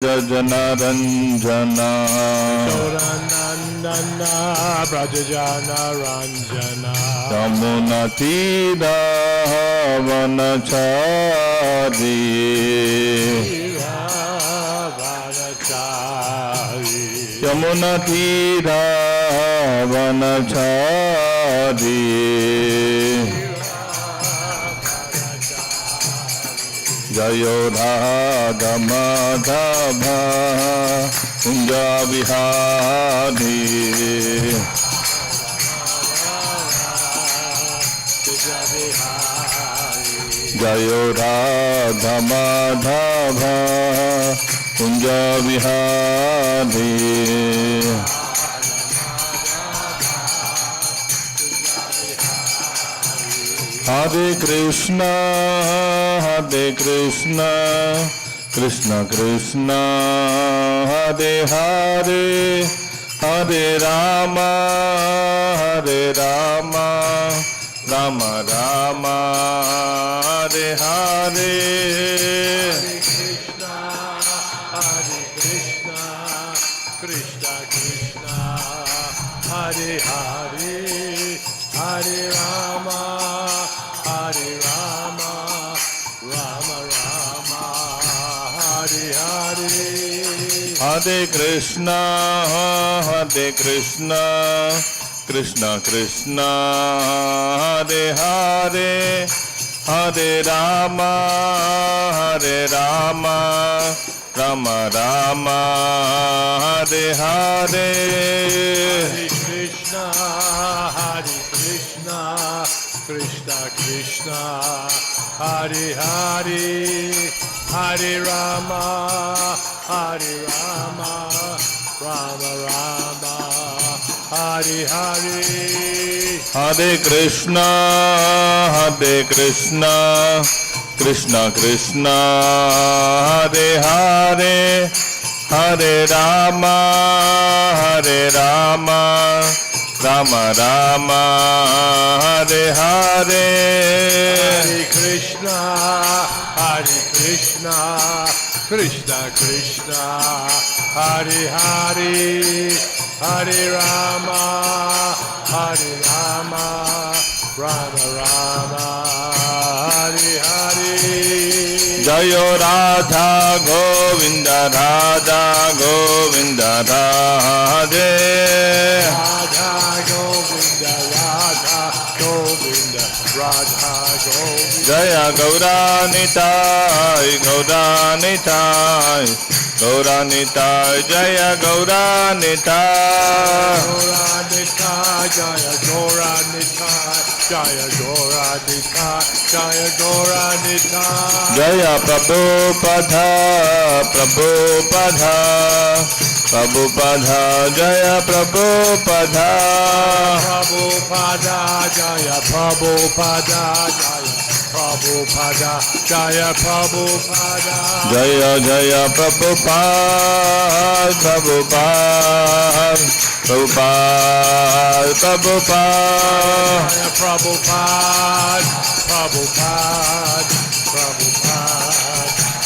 Janaranjana Yoranandana Brajajana Ranjana Yamunatira Vanachari Yamunatira Vanachari Jayo Radha Madhava Kunja Vihari Jayo Radha Madhava Kunja Vihari Hare Krishna, Hare Krishna, Krishna Krishna, Hare Hare, Hare Rama, Hare Rama, Rama Rama, Hare Hare. Hare Krishna, Krishna Krishna, Hare Hare, Hare Rama, Hare Rama, Rama Rama, Hare Hare. Hare Krishna, Hare Krishna, Krishna Krishna, Hare Hare, Hare Rama, Hare Rama, Rama Rama, Hare Hare. Hare Krishna, Hare Krishna, Krishna Krishna, Hare Hare, Hare Rama, Hare Rama, Rama Rama, Hare Hare. Hare Krishna, Hare Krishna, Krishna Krishna, Hare Hare, Hare Rama, Hare Rama, Rama Rama, Hare Hare. Hare Krishna, Hare Krishna, Krishna Krishna, Hare Hare, Hare Rama, Hare Rama, Rama Rama, Hare Hare. Jayo Radha Govinda Radha Govinda Radhe Radha Govinda, Radha Govinda, Radha Govinda. Jaya Gauranitai Gauranitai Gauranitai Jaya Gauranitai Gauranitai, Jaya Gauranitai, Jaya Gauranitai, Jaya Gauranitai. Jaya Prabhupada Prabhupada Prabhupada Jaya Prabhupada Prabhupada, Jaya Prabhupada, Jaya Prabhupada, Jaya Prabhupada. Jaya Jaya Prabhupada Prabhupada Prabhupada Prabhupada Jaya Prabhupada, Prabhupada, Prabhupada,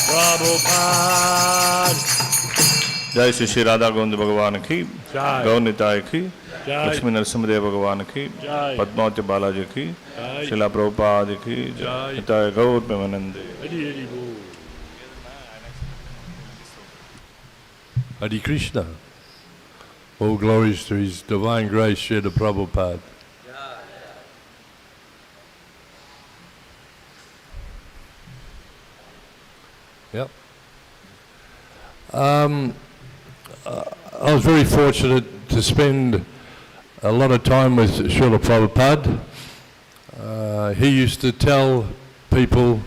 Prabhupada. जय श्री श्री राधा गोविंद भगवान की जय। गौनिताय की जय। लक्ष्मी नरसिंहदेव भगवान की जय। पद्मावती बालाजी की जय। शिला प्रभुपाद की जय। जय गौर प्रेमानंदे Hare Hare Bol. Hare Krishna. All glories to His Divine Grace, Srila Prabhupada. Yep. I was very fortunate to spend a lot of time with Srila Prabhupada. He used to tell people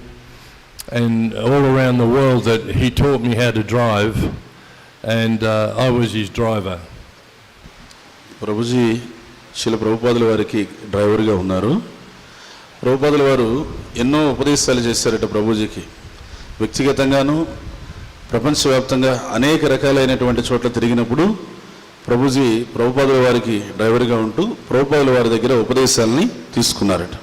and all around the world that he taught me how to drive, and I was his driver. Prabhuji శిల ప్రభుపాదుల వారికి డ్రైవర్గా ఉన్నారు. ప్రభుపాదుల వారు ఎన్నో ఉపదేశాలు చేశారట ప్రభుజీకి. వ్యక్తిగతంగాను ప్రపంచవ్యాప్తంగా అనేక రకాలైనటువంటి చోట్ల తిరిగినప్పుడు ప్రభుజీ ప్రభుపాదుల వారికి డ్రైవర్గా ఉంటూ ప్రభుపాదుల వారి దగ్గర ఉపదేశాలని తీసుకున్నారట.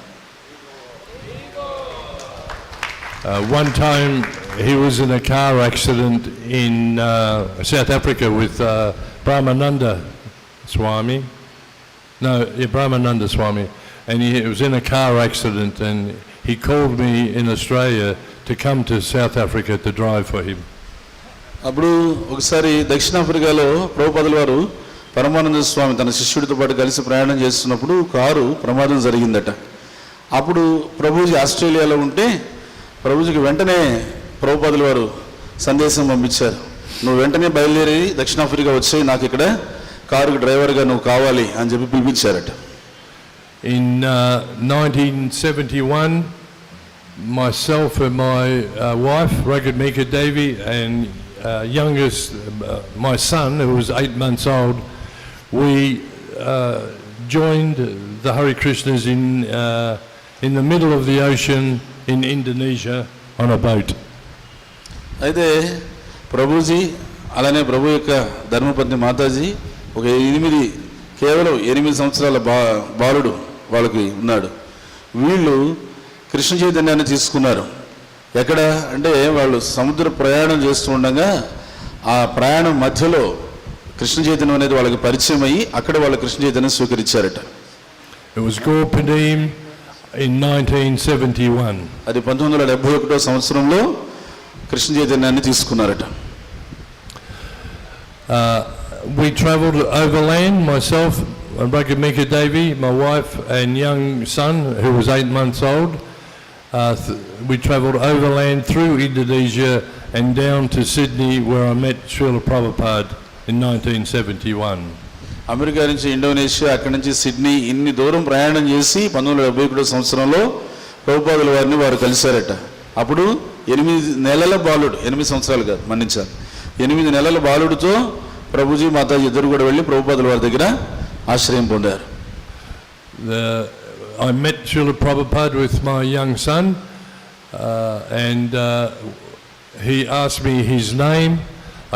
One time he was in a car accident in South Africa with Brahmananda Swami. No, yeah, Brahmananda Swami. And he was in a car accident, and he called me in Australia to come to South Africa to drive for him. అప్పుడు ఒకసారి దక్షిణాఫ్రికాలో ప్రభుపాదుల వారు పరమానంద స్వామి తన శిష్యుడితో పాటు కలిసి ప్రయాణం చేస్తున్నప్పుడు కారు ప్రమాదం జరిగిందట. అప్పుడు ప్రభుజీ ఆస్ట్రేలియాలో ఉంటే ప్రభుజీకి వెంటనే ప్రభుపాదుల వారు సందేశం పంపించారు, నువ్వు వెంటనే బయలుదేరి దక్షిణాఫ్రికా వచ్చి నాకు ఇక్కడ కారుకి డ్రైవర్గా నువ్వు కావాలి అని చెప్పి పిలిపించారట. In 1971, myself and my wife, Ragad Mika Devi, and youngest, my son, who was 8 months old, we joined the Hare Krishnas in the middle of the ocean in Indonesia on a boat. అయితే ప్రభుజీ అలానే ప్రభు యొక్క ధర్మపత్ని మాతాజీ ఒక కేవలం 8 సంవత్సరాల బాలుడు వాళ్ళకి ఉన్నాడు. వీళ్ళు కృష్ణ చైతన్యాన్ని తీసుకున్నారు. ఎక్కడ అంటే వాళ్ళు సముద్ర ప్రయాణం చేస్తూ ఉండగా ఆ ప్రయాణం మధ్యలో కృష్ణ చైతన్యం అనేది వాళ్ళకి పరిచయం అయ్యి అక్కడ వాళ్ళు కృష్ణ చైతన్యం స్వీకరించారట. It was Gorpadim in 1971. అది 1971 సంవత్సరంలో కృష్ణ చైతన్యాన్ని తీసుకున్నారట. We travelled overland, myself and Ragad Mika Devi, my wife and young son who was 8 months old. We travelled overland through Indonesia and down to Sydney where I met Srila Prabhupada in 1971. America నుంచి Indonesia, అక్కడి నుంచి Sydney, ఇన్ని దూరం ప్రయాణం చేసి 1971 సంవత్సరంలో ప్రభుపాదుల వారిని వారు కలిశారట. అప్పుడు 8 నెలల బాలుడు, 8 సంవత్సరాలు కాదు మన్నించాలి, 8 నెలల బాలుడితో ప్రభుజీ మాతాజీ ఇద్దరు కూడా వెళ్ళి ప్రభుపాదుల వారి దగ్గర ఆశ్రయం పొందారు. I met Srila Prabhupada with my young son and he asked me his name.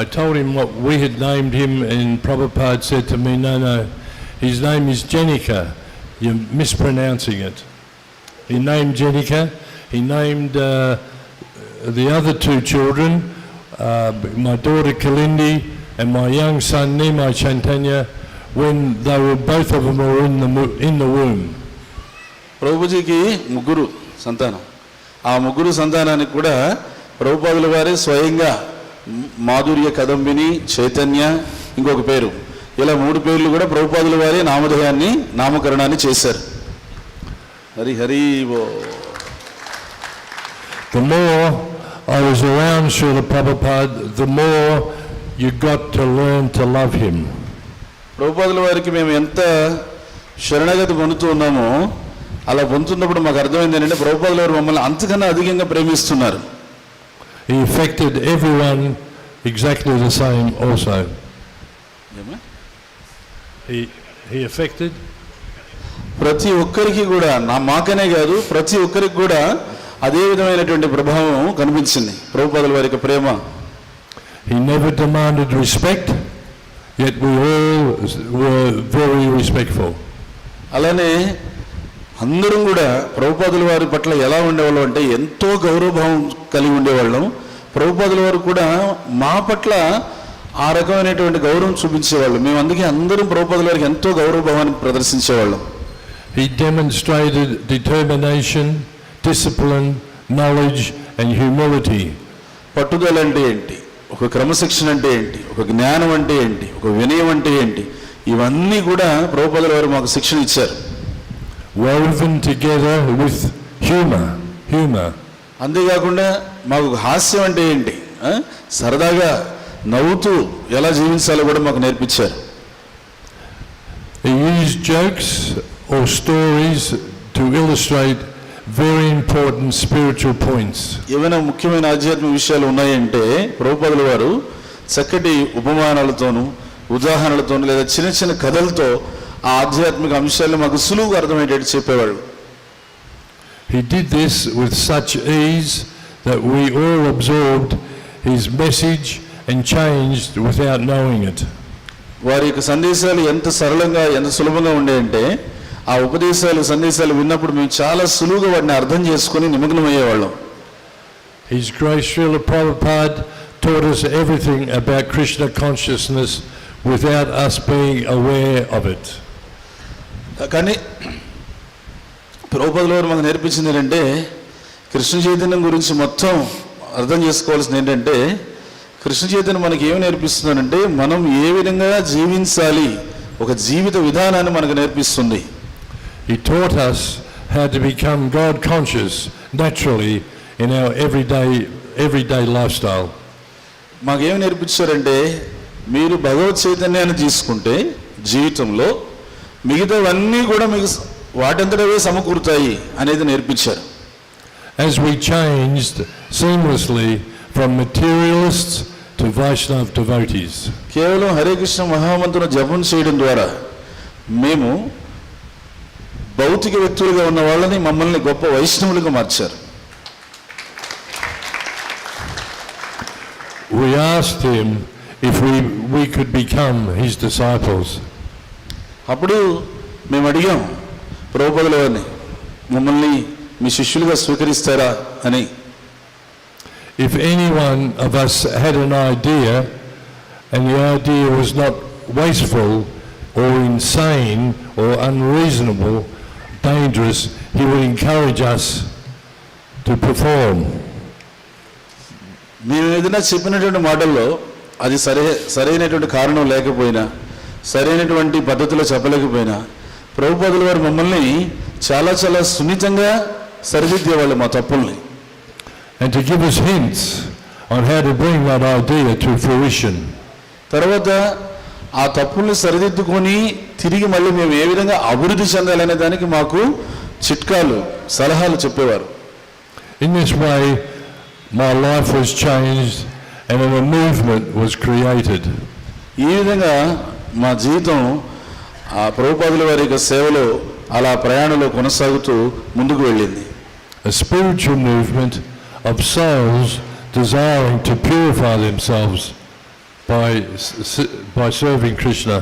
I told him what we had named him, and Prabhupada said to me, no, his name is Jenica, you're mispronouncing it. He named Jenica, he named the other 2 children, my daughter Kalindi and my young son Nimai Chaitanya, when they were both of them were in the womb. ప్రభుజీకి 3 సంతానం. ఆ 3 సంతానానికి కూడా ప్రభుపాదుల వారే స్వయంగా మాధుర్య కదంబిని, చైతన్య, ఇంకొక పేరు, ఇలా 3 పేర్లు కూడా ప్రభుపాదుల వారే నామకరణాన్ని చేశారు. హరి హరి ఓ. The more I was around Srila Prabhupada, the more you got to learn to love him. ప్రభుపాదుల వారికి మేము ఎంత శరణాగతి పొందుతూ ఉన్నామో అలా పొందుతున్నప్పుడు మాకు అర్థమైంది ఏంటంటే ప్రభుపాదుల వారు మమ్మల్ని అంతకన్నా అధికంగా ప్రేమిస్తున్నారు. He affected everyone exactly the same also. He affected ప్రతి ఒక్కరికి కూడా, మాకనే కాదు ప్రతి ఒక్కరికి కూడా అదే విధమైనటువంటి ప్రభావం కనిపించింది ప్రభుపాదుల వారి యొక్క ప్రేమ. He never demanded respect, yet we all were very respectful. అలానే అందరం కూడా ప్రభుపాదుల వారి పట్ల ఎలా ఉండేవాళ్ళం అంటే ఎంతో గౌరవభావం కలిగి ఉండేవాళ్ళం. ప్రభుపాదుల వారు కూడా మా పట్ల ఆ రకమైనటువంటి గౌరవం చూపించేవాళ్ళు. మేము అందుకే అందరం ప్రభుపాదుల వారికి ఎంతో గౌరవభావాన్ని ప్రదర్శించేవాళ్ళం. He demonstrated determination, discipline, knowledge and humility. పట్టుదల అంటే ఏంటి, ఒక క్రమశిక్షణ అంటే ఏంటి, ఒక జ్ఞానం అంటే ఏంటి, ఒక వినయం అంటే ఏంటి, ఇవన్నీ కూడా ప్రభుపాదుల వారు మాకు శిక్షణ ఇచ్చారు. Woven together with humor. అంతేకాకుండా మాకు హాస్యం అంటే ఏంటి, సరదాగా నవ్వుతూ ఎలా జీవించాలో కూడా మాకు నేర్పించారు. He used jokes or stories to illustrate very important spiritual points. ఏమైనా ముఖ్యమైన ఆధ్యాత్మిక విషయాలు ఉన్నాయంటే ప్రభుపాదుల వారు చక్కటి ఉపమానాలతోనూ ఉదాహరణలతోనూ లేదా చిన్న చిన్న కథలతో ఆ ఆధ్యాత్మిక అంశాలను మాకు సులువుగా అర్థమయ్యేటట్టు చెప్పేవాడు. He did this with such ease that we all absorbed his message and changed without knowing it. వారి యొక్క సందేశాలు ఎంత సరళంగా ఎంత సులభంగా ఉండేయంటే ఆ సందేశాలు విన్నప్పుడు మేము చాలా సులువుగా వాటిని అర్థం చేసుకొని నిమగ్నమయ్యేవాళ్ళం. His Grace Srila Prabhupada taught us everything about Krishna consciousness without us being aware of it. కానీ ప్రభుపాదుల వారు మనకు నేర్పించింది ఏంటంటే కృష్ణ చైతన్యం గురించి మొత్తం అర్థం చేసుకోవాల్సింది ఏంటంటే కృష్ణ చైతన్యం మనకి ఏమి నేర్పిస్తున్నారంటే మనం ఏ విధంగా జీవించాలి, ఒక జీవిత విధానాన్ని మనకు నేర్పిస్తుంది. He taught us how to become God conscious naturally in our everyday lifestyle. మాకేమి నేర్పించారంటే మీరు భగవత్ చైతన్యాన్ని తీసుకుంటే జీవితంలో మిగతావన్నీ కూడా మీకు వాటంతటవే సమకూరుతాయి అనేది నేర్పించారు. As we changed seamlessly from materialists to Vaishnava devotees. కేవలం హరే కృష్ణ మహామంత్రం జపం చేయడం ద్వారా మేము భౌతిక వ్యక్తులుగా ఉన్న వాళ్ళని మమ్మల్ని గొప్ప వైష్ణవులుగా మార్చారు. We asked him if we could become his disciples. అప్పుడు మేము అడిగాం ప్రభుపాదుల వారిని, మమ్మల్ని మీ శిష్యులుగా స్వీకరిస్తారా అని. If any one of us had an idea and the idea was not wasteful or insane or unreasonable, dangerous, he would encourage us to perform. మేము ఏదైనా చెప్పినటువంటి మాటల్లో అది సరైనటువంటి కారణం లేకపోయినా, సరైనటువంటి పద్ధతిలో చెప్పలేకపోయినా ప్రభుపాదుల వారు మమ్మల్ని చాలా చాలా సున్నితంగా సరిదిద్దేవాళ్ళు మా తప్పుల్ని. And to give us hints on how to bring that idea to fruition. తర్వాత ఆ తప్పుల్ని సరిదిద్దుకొని తిరిగి మళ్ళీ మేము ఏ విధంగా అభివృద్ధి చెందాలనే దానికి మాకు చిట్కాలు, సలహాలు చెప్పేవారు. In this way, my life was changed and a movement was created. ఈ విధంగా మా జీవితం ఆ ప్రభుపాదుల వారి యొక్క సేవలో అలా ప్రయాణంలో కొనసాగుతూ ముందుకు వెళ్ళింది. A spiritual movement of souls desiring to purify themselves by serving Krishna.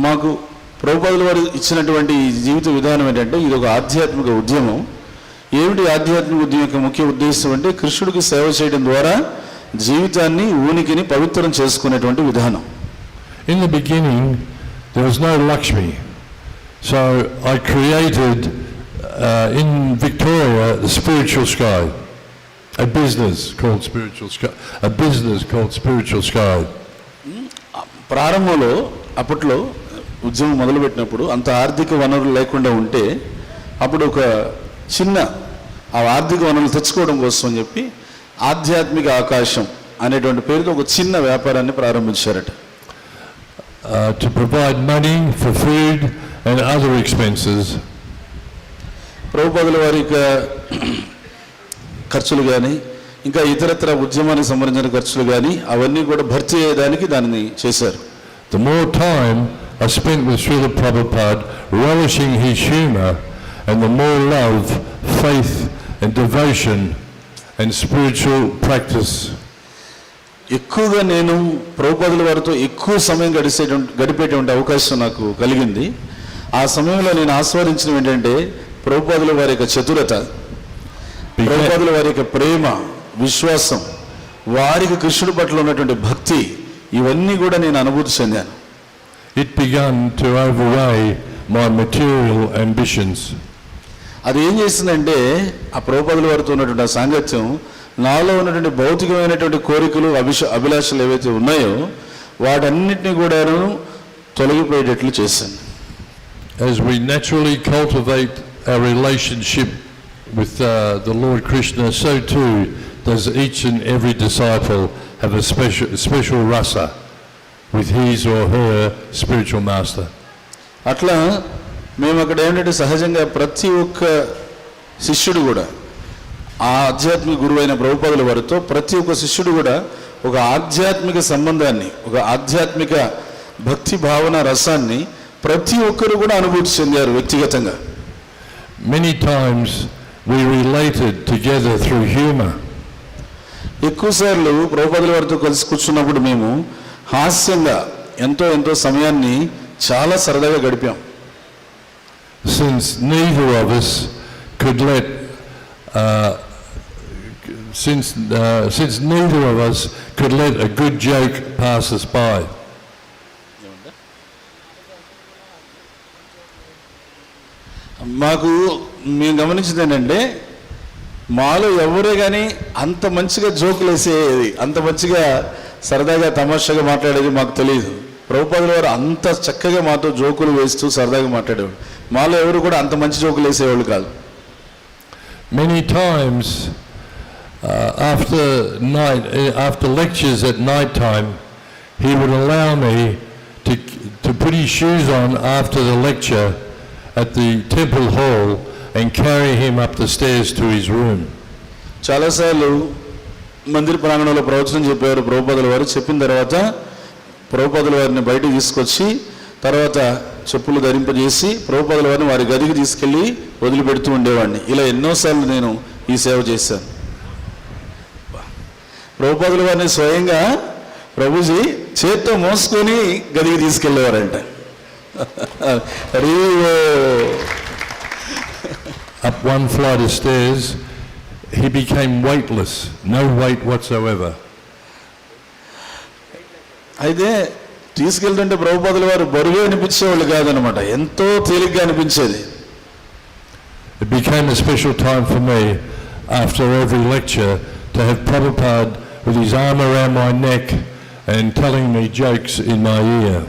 మాకు ప్రభుపాదుల వారు ఇచ్చినటువంటి ఈ జీవిత విధానం ఏంటంటే ఇది ఒక ఆధ్యాత్మిక ఉద్యమం. ఏమిటి ఆధ్యాత్మిక ఉద్యమం యొక్క ముఖ్య ఉద్దేశం అంటే కృష్ణుడికి సేవ చేయడం ద్వారా జీవితాన్ని, ఉనికిని పవిత్రం చేసుకునేటువంటి విధానం. In the beginning, there was no Lakshmi, so I created in Victoria the Spiritual Sky, a business called Spiritual Sky. ప్రారంభంలో అప్పట్లో ఉద్యమం మొదలుపెట్టినప్పుడు అంత ఆర్థిక వనరులు లేకుండా ఉంటే అప్పుడు ఒక చిన్న ఆ ఆర్థిక వనరులు తెచ్చుకోవడం కోసం అని చెప్పి ఆధ్యాత్మిక ఆకాశం అనేటువంటి పేరుతో ఒక చిన్న వ్యాపారాన్ని ప్రారంభించారట. To provide money for food and other expenses. ప్రభుపాదుల వారి యొక్క ఖర్చులు కానీ ఇంకా ఇతరత్ర ఉద్యమానికి సంబంధించిన ఖర్చులు కానీ అవన్నీ కూడా భర్తీ అయ్యేదానికి దాన్ని చేశారు. The more time I spent with Srila Prabhupada relishing his humor, and the more love, faith and devotion and spiritual practice. ఎక్కువగా నేను ప్రభుపాదుల వారితో ఎక్కువ సమయం గడిపేటువంటి అవకాశం నాకు కలిగింది. ఆ సమయంలో నేను ఆస్వాదించడం ఏంటంటే ప్రభుపాదుల వారి యొక్క చతురత, ప్రభుపాదుల వారి యొక్క ప్రేమ, విశ్వాసం, వారికి కృష్ణుడి పట్ల ఉన్నటువంటి భక్తి, ఇవన్నీ కూడా నేను అనుభూతి చెందాను. It began to overweigh my material ambitions. అది ఏం చేసిందంటే ఆ ప్రభుపాదుల వారితో ఉన్నటువంటి ఆ సాంగత్యం నాలో ఉన్నటువంటి భౌతికమైనటువంటి కోరికలు, అభిలాషలు ఏవైతే ఉన్నాయో వాటన్నిటిని కూడా తొలగిపోయేటట్లు చేశాను. As we naturally cultivate our relationship with the Lord Krishna, so too does each and every disciple have a special rasa with his or her spiritual master. అట్లా మేము అక్కడ ఏంటంటే సహజంగా ప్రతి ఒక్క శిష్యుడు కూడా ఆ ఆధ్యాత్మిక గురువైన ప్రభుపాదుల వారితో ప్రతి ఒక్క శిష్యుడు కూడా ఒక ఆధ్యాత్మిక సంబంధాన్ని, ఒక ఆధ్యాత్మిక భక్తి భావన రసాన్ని ప్రతి ఒక్కరు కూడా అనుభూతి చెందారు వ్యక్తిగతంగా. Many times we related together through humor. ఎక్కువసార్లు ప్రభుపాదుల వారితో కలిసి కూర్చున్నప్పుడు మేము హాస్యంగా ఎంతో సమయాన్ని చాలా సరదాగా గడిపాం. Since neither of us could let since neither of us could let a good joke pass us by. మాకు మేము గమనించింది ఏంటంటే మాలో ఎవరే కానీ అంత మంచిగా జోకులు వేసేది, అంత మంచిగా సరదాగా తమాషాగా మాట్లాడేది మాకు తెలియదు. ప్రభుపాదుల వారు అంత చక్కగా మాతో జోకులు వేస్తూ సరదాగా మాట్లాడేవాడు. మాలో ఎవరు కూడా అంత మంచి జోకులు వేసేవాళ్ళు కాదు. Many times after lectures at night time, he would allow me to put his shoes on after the lecture at the temple hall and carry him up the stairs to his room. చాలాసార్లు మందిర ప్రాంగణంలో ప్రవచనం చెప్పేవారు ప్రభుపాదుల వారు. చెప్పిన తర్వాత ప్రభుపాదుల వారిని బయటకు తీసుకొచ్చి తర్వాత చెప్పులు ధరింపజేసి ప్రభుపాదుల వారిని వారి గదికి తీసుకెళ్ళి వదిలిపెడుతూ ఉండేవాడిని. ఇలా ఎన్నోసార్లు నేను ఈ సేవ చేశాను. ప్రభుపాదుల వారిని స్వయంగా ప్రభుజీ చేత్తో మోసుకొని గదికి తీసుకెళ్ళేవారంట. Up one flight of stairs, he became weightless, no weight whatsoever. అయితే తీసుకెళ్తుంటే ప్రభుపాదుల వారు బరువు అనిపించేవాళ్ళు కాదనమాట, ఎంతో తేలిగ్గా అనిపించేది. It became a special time for me after every lecture to have Prabhupada with his arm around my neck and telling me jokes in my ear.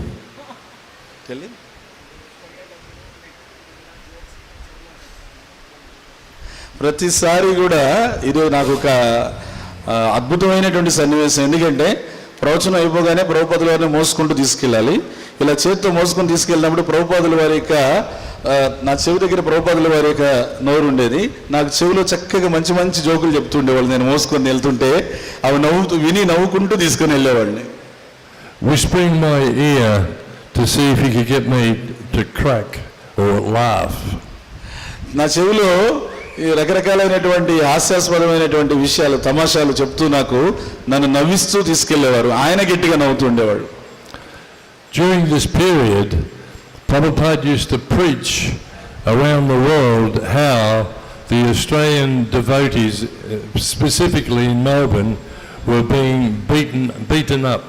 ప్రతిసారి కూడా ఇది నాకు ఒక అద్భుతమైనటువంటి సన్నివేశం. ఎందుకంటే ప్రవచనం అయిపోగానే ప్రభుపాదుల వారిని మోసుకుంటూ తీసుకెళ్ళాలి. ఇలా చేతితో మోసుకొని తీసుకెళ్ళినప్పుడు ప్రభుపాదుల వారి యొక్క నా చెవి దగ్గర ప్రభుపాదుల వారి యొక్క నోరు ఉండేది. నాకు చెవిలో చక్కగా మంచి మంచి జోకులు చెప్తుండేవాళ్ళు. నేను మోసుకొని వెళ్తుంటే అవి నవ్వుకుంటూ తీసుకొని వెళ్ళేవాడిని. Whispering my ear to see if he could get me to crack or laugh. నా చెవిలో రకరకాలైనటువంటి హాస్యాస్పదమైనటువంటి విషయాలు తమాషాలు చెప్తూ నన్ను నవ్విస్తూ తీసుకెళ్లేవారు. ఆయన గట్టిగా నవ్వుతూ ఉండేవాడు. During this period, Prabhupada used to preach around the world how the Australian devotees, specifically in Melbourne, were being beaten up.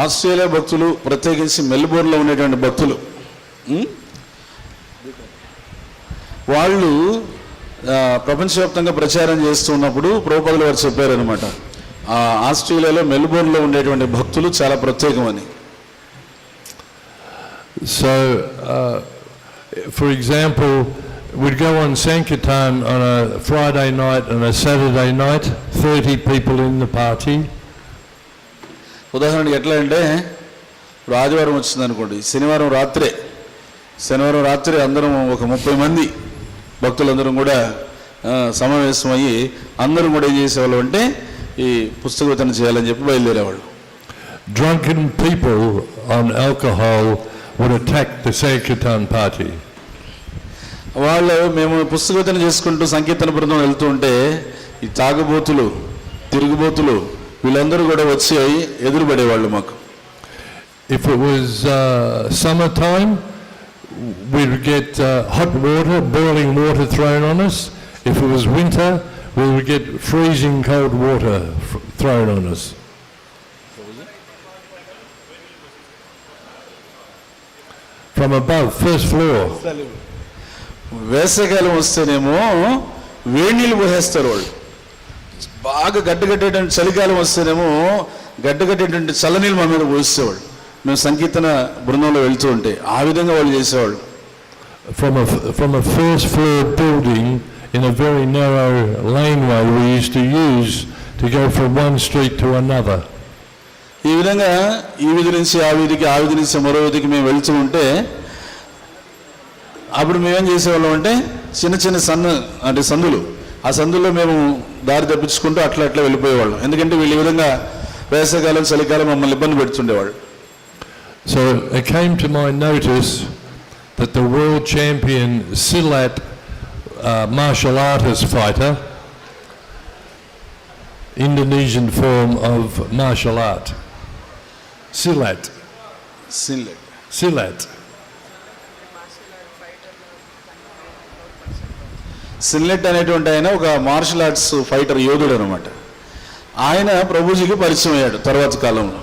Australia భక్తులు, ప్రత్యేకించి మెల్బోర్న్లో ఉండేటువంటి భక్తులు, వాళ్ళు ప్రపంచవ్యాప్తంగా ప్రచారం చేస్తున్నప్పుడు ప్రభుపాదుల వారు చెప్పారనమాట, ఆస్ట్రేలియాలో మెల్బోర్న్లో ఉండేటువంటి భక్తులు చాలా ప్రత్యేకమని. So, for example, we'd go on Sankirtan on a Friday night and a Saturday night, 30 people in the party. ఉదాహరణకి ఎట్లా అంటే ఇప్పుడు ఆదివారం వచ్చింది అనుకోండి, శనివారం రాత్రి అందరం ఒక 30 మంది భక్తులందరం కూడా సమావేశమయ్యి అందరం కూడా ఏం చేసేవాళ్ళు అంటే ఈ పుస్తక వితరణ చేయాలని చెప్పి బయలుదేరేవాళ్ళు. Drunken people on alcohol would attack the Sankirtan party. మేము పుస్తక వితరణ చేసుకుంటూ సంకీర్తన బృందం వెళ్తూ ఉంటే ఈ తాగుబోతులు, తిరుగుబోతులు వీళ్ళందరూ కూడా వచ్చి ఎదురుపడేవాళ్ళు మాకు. If it was summertime, we would get hot water, boiling water thrown on us. If it was winter, we would get freezing cold water thrown on us. From above, first floor. వేసవికాలం వస్తేనేమో వేడి నీళ్ళు పోసేస్తారు వాళ్ళు. బాగా గడ్డగట్టేటువంటి చలికాలం వస్తేనేమో గడ్డగట్టేటువంటి చల్లనీళ్ళు మా మీద పోసేవాళ్ళు. మేము సంకీర్తన బృందంలో వెళ్తూ ఉంటే ఆ విధంగా వాళ్ళు చేసేవాళ్ళు. From a first floor building in a very narrow laneway we used to use to go from one street to another. ఈ విధంగా ఈ వీధి నుంచి ఆ వీధికి, ఆ వీధి నుంచి మరో వీధికి మేము వెళ్తూ ఉంటే అప్పుడు మేమేం చేసేవాళ్ళం అంటే చిన్న చిన్న సందులు, ఆ సందుల్లో మేము దారి తప్పించుకుంటూ అట్లా వెళ్ళిపోయేవాళ్ళం. ఎందుకంటే వీళ్ళు ఈ విధంగా వేసవికాలం చలికాలం మమ్మల్ని ఇబ్బంది పెడుతుండేవాళ్ళు. So it came to my notice that the world champion Silat martial artist fighter, Indonesian form of martial art, Silat. సిన్లెట్ అనేటువంటి ఆయన ఒక మార్షల్ ఆర్ట్స్ ఫైటర్ యోధుడు అనమాట. ఆయన ప్రభుజీకి పరిచయం అయ్యాడు తర్వాత కాలంలో.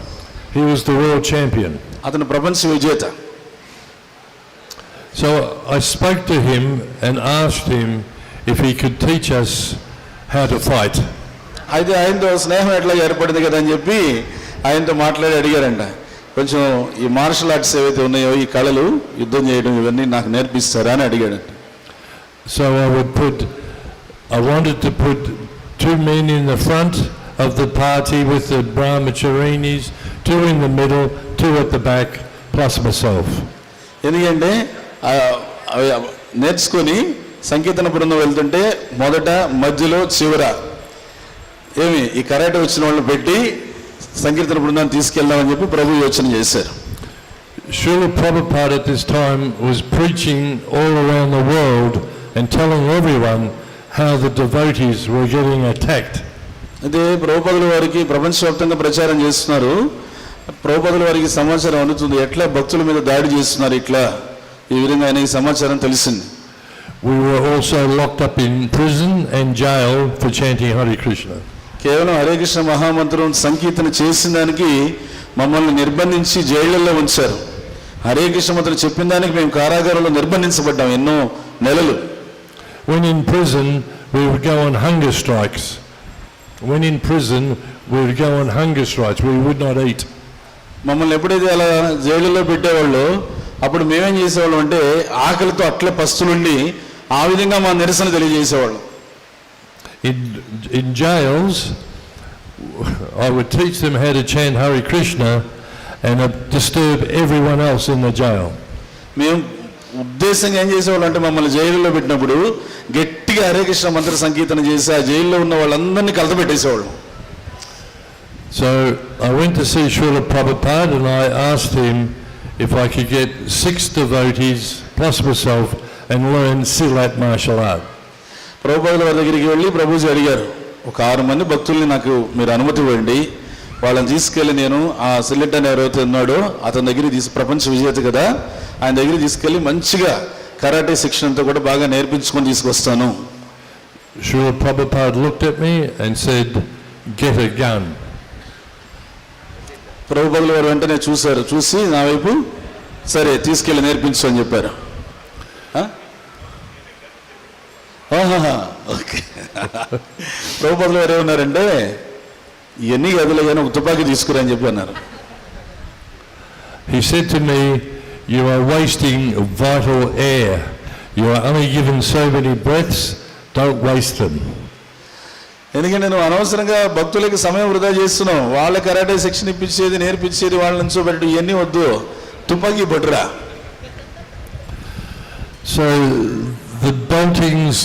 He was the world champion. అతను ప్రపంచ విజేత. So I spoke to him and asked him if he could teach us how to fight. అయితే ఆయనతో స్నేహం ఎట్లా ఏర్పడింది కదా అని చెప్పి ఆయనతో మాట్లాడి అడిగారంట, కొంచెం ఈ మార్షల్ ఆర్ట్స్ ఏవైతే ఉన్నాయో ఈ కళలు, యుద్ధం చేయడం ఇవన్నీ నాకు నేర్పిస్తారా అని అడిగాడంట. So I wanted to put 2 men in the front of the party with the brahmacharinis, 2 in the middle, 2 at the back, plus myself. ఎందుకంటే నేర్చుకొని సంకీర్తన బృందం వెళ్తుంటే మొదట, మధ్యలో, చివర ఈ కరాటే వచ్చిన వాళ్ళని పెట్టి సంకీర్తన బృందాన్ని తీసుకెళ్దామని చెప్పి ప్రభు యోచన చేశారు. Srila Prabhupada at this time was preaching all around the world and telling everyone how the devotees were getting attacked. అదే ప్రభుపాదుల వారికి ప్రపంచవ్యాప్తంగా ప్రచారం చేస్తున్నారు. ప్రభుపాదుల వారికి సమాచారం అందుతుంది, ఎట్లా భక్తుల మీద దాడి చేస్తున్నారు, ఇట్లా ఈ విధంగా ఆయన ఈ సమాచారం తెలిసింది. We were also locked up in prison and jail for chanting Hare Krishna. కేవలం హరే కృష్ణ మహామంత్రం సంకీర్తన చేసిన దానికి మమ్మల్ని నిర్బంధించి జైళ్లలో ఉంచారు. హరే కృష్ణ మంత్రం చెప్పిన దానికి మేము కారాగారంలో నిర్బంధించబడ్డాం ఎన్నో నెలలు. When in prison, we would go on hunger strikes. We would not eat. మమ్మల్ని ఎప్పుడైతే అలా జైలులో పెట్టేవాళ్ళు అప్పుడు మేమేం చేసేవాళ్ళం అంటే ఆకలితో అట్లే పస్తులుండి ఆ విధంగా మా నిరసన తెలియజేసేవాళ్ళం. In jails, I would teach them how to chant Hare Krishna and disturb everyone else in the jail. మేము ఉద్దేశంగా ఏం చేసేవాళ్ళం అంటే మమ్మల్ని జైలులో పెట్టినప్పుడు గట్టిగా హరే కృష్ణ మంత్ర సంకీర్తన చేసి ఆ జైల్లో ఉన్న వాళ్ళందరినీ కలతపెట్టేసేవాళ్ళం. So I went to see Srila Prabhupada and I asked him if I could get 6 devotees plus myself and learn Silat martial art. ప్రభుపాదుల వారి దగ్గరికి వెళ్ళి ప్రభుజీ అడిగారు, ఒక 6 మంది భక్తుల్ని నాకు మీరు అనుమతి ఇవ్వండి, వాళ్ళని తీసుకెళ్ళి నేను ఆ సిల్లెట్ అని ఎవరైతే ఉన్నాడో అతని దగ్గర ప్రపంచ విజేత కదా, ఆయన దగ్గర తీసుకెళ్ళి మంచిగా కరాటే శిక్షణతో కూడా బాగా నేర్పించుకొని తీసుకొస్తాను. Srila Prabhupada looked at me and said, "Get a gun." ప్రభుపాదుల వారు వెంటనే చూశారు, చూసి నా వైపు సరే తీసుకెళ్ళి నేర్పించు అని చెప్పారు. ఓకే. ప్రభుపాదుల వారు ఏమన్నారంటే, ఇవన్నీ గదులయ్యాను ఒక తుపాకీ తీసుకురా అని చెప్పి అన్నారు. He said to me, "You are wasting vital air. You are only given so many breaths. Don't waste them." ఎందుకంటే నువ్వు అనవసరంగా భక్తులకి సమయం వృధా చేస్తున్నావు, వాళ్ళ కరాటే శిక్షణ ఇప్పించేది నేర్పించేది వాళ్ళ నుంచో పెట్టు, ఇవన్నీ వద్దు, తుపాకీ పట్టురా. So the beltings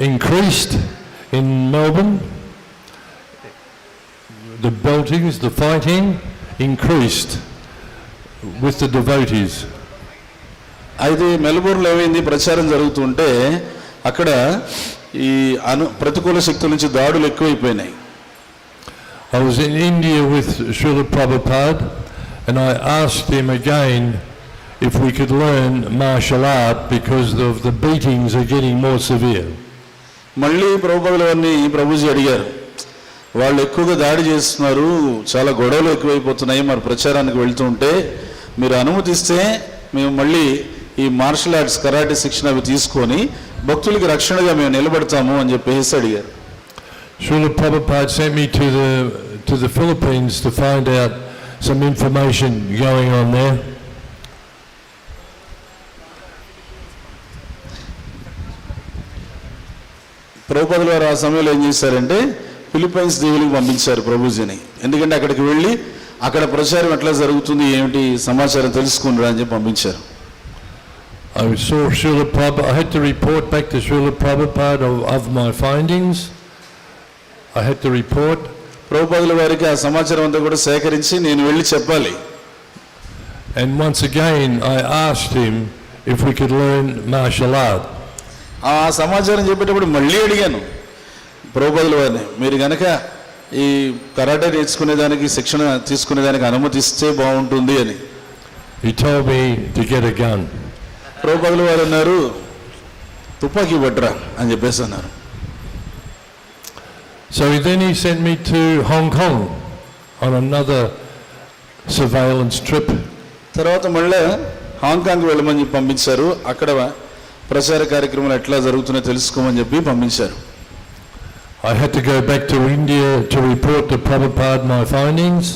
increased in Melbourne. The beltings, the fighting increased with the devotees. అయితే మెల్బోర్న్లో ఏమైంది, ప్రచారం జరుగుతుంటే అక్కడ ఈ ప్రతికూల శక్తుల నుంచి దాడులు ఎక్కువైపోయినాయి. I was in India with Srila Prabhupada and I asked him again if we could learn martial art because of the beatings are getting more severe. మళ్ళీ ప్రభుపాదుల వారిని ప్రభుజీ అడిగారు, వాళ్ళు ఎక్కువగా దాడి చేస్తున్నారు, చాలా గొడవలు ఎక్కువైపోతున్నాయి, మరి ప్రచారానికి వెళ్తుంటే మీరు అనుమతిస్తే మేము మళ్ళీ ఈ మార్షల్ ఆర్ట్స్ కరాటే శిక్షణ అవి తీసుకొని భక్తులకి రక్షణగా మేము నిలబడతాము అని చెప్పేసి అడిగారు. Srila Prabhupada sent me to the Philippines to find out some information going on there. ప్రభుపాదుల వారు ఆ సమయంలో ఏం చేశారంటే ఫిలిప్పైన్స్ దీవులకు పంపించారు ప్రభుజీని. ఎందుకంటే అక్కడికి వెళ్ళి అక్కడ ప్రచారం ఎట్లా జరుగుతుంది ఏమిటి సమాచారం తెలుసుకున్నారా అని చెప్పి పంపించారు. I saw Srila Prabhupada. I had to report back to Srila Prabhupada of my findings. I had to report. ప్రభుపాదుల వారికి ఆ సమాచారం అంతా కూడా సేకరించి నేను వెళ్ళి చెప్పాలి. And once again I asked him if we could learn martial art. ఆ సమాచారం చెప్పేటప్పుడు మళ్ళీ అడిగాను ప్రభుపాదుల వారిని, మీరు కనుక ఈ కరాటే నేర్చుకునేదానికి శిక్షణ తీసుకునేదానికి అనుమతి ఇస్తే బాగుంటుంది అని. He told me to get a gun. ప్రభుపాదుల వారు అన్నారు, తుపాకీ పట్టరా అని చెప్పేసి అన్నారు. So then he sent me to Hong Kong on another surveillance trip. తర్వాత మళ్ళీ హాంకాంగ్ వెళ్ళమని చెప్పి పంపించారు. అక్కడ ప్రచార కార్యక్రమాలు ఎట్లా జరుగుతున్నాయో తెలుసుకోమని చెప్పి పంపించారు. I had to go back to India to report to Prabhupada my findings.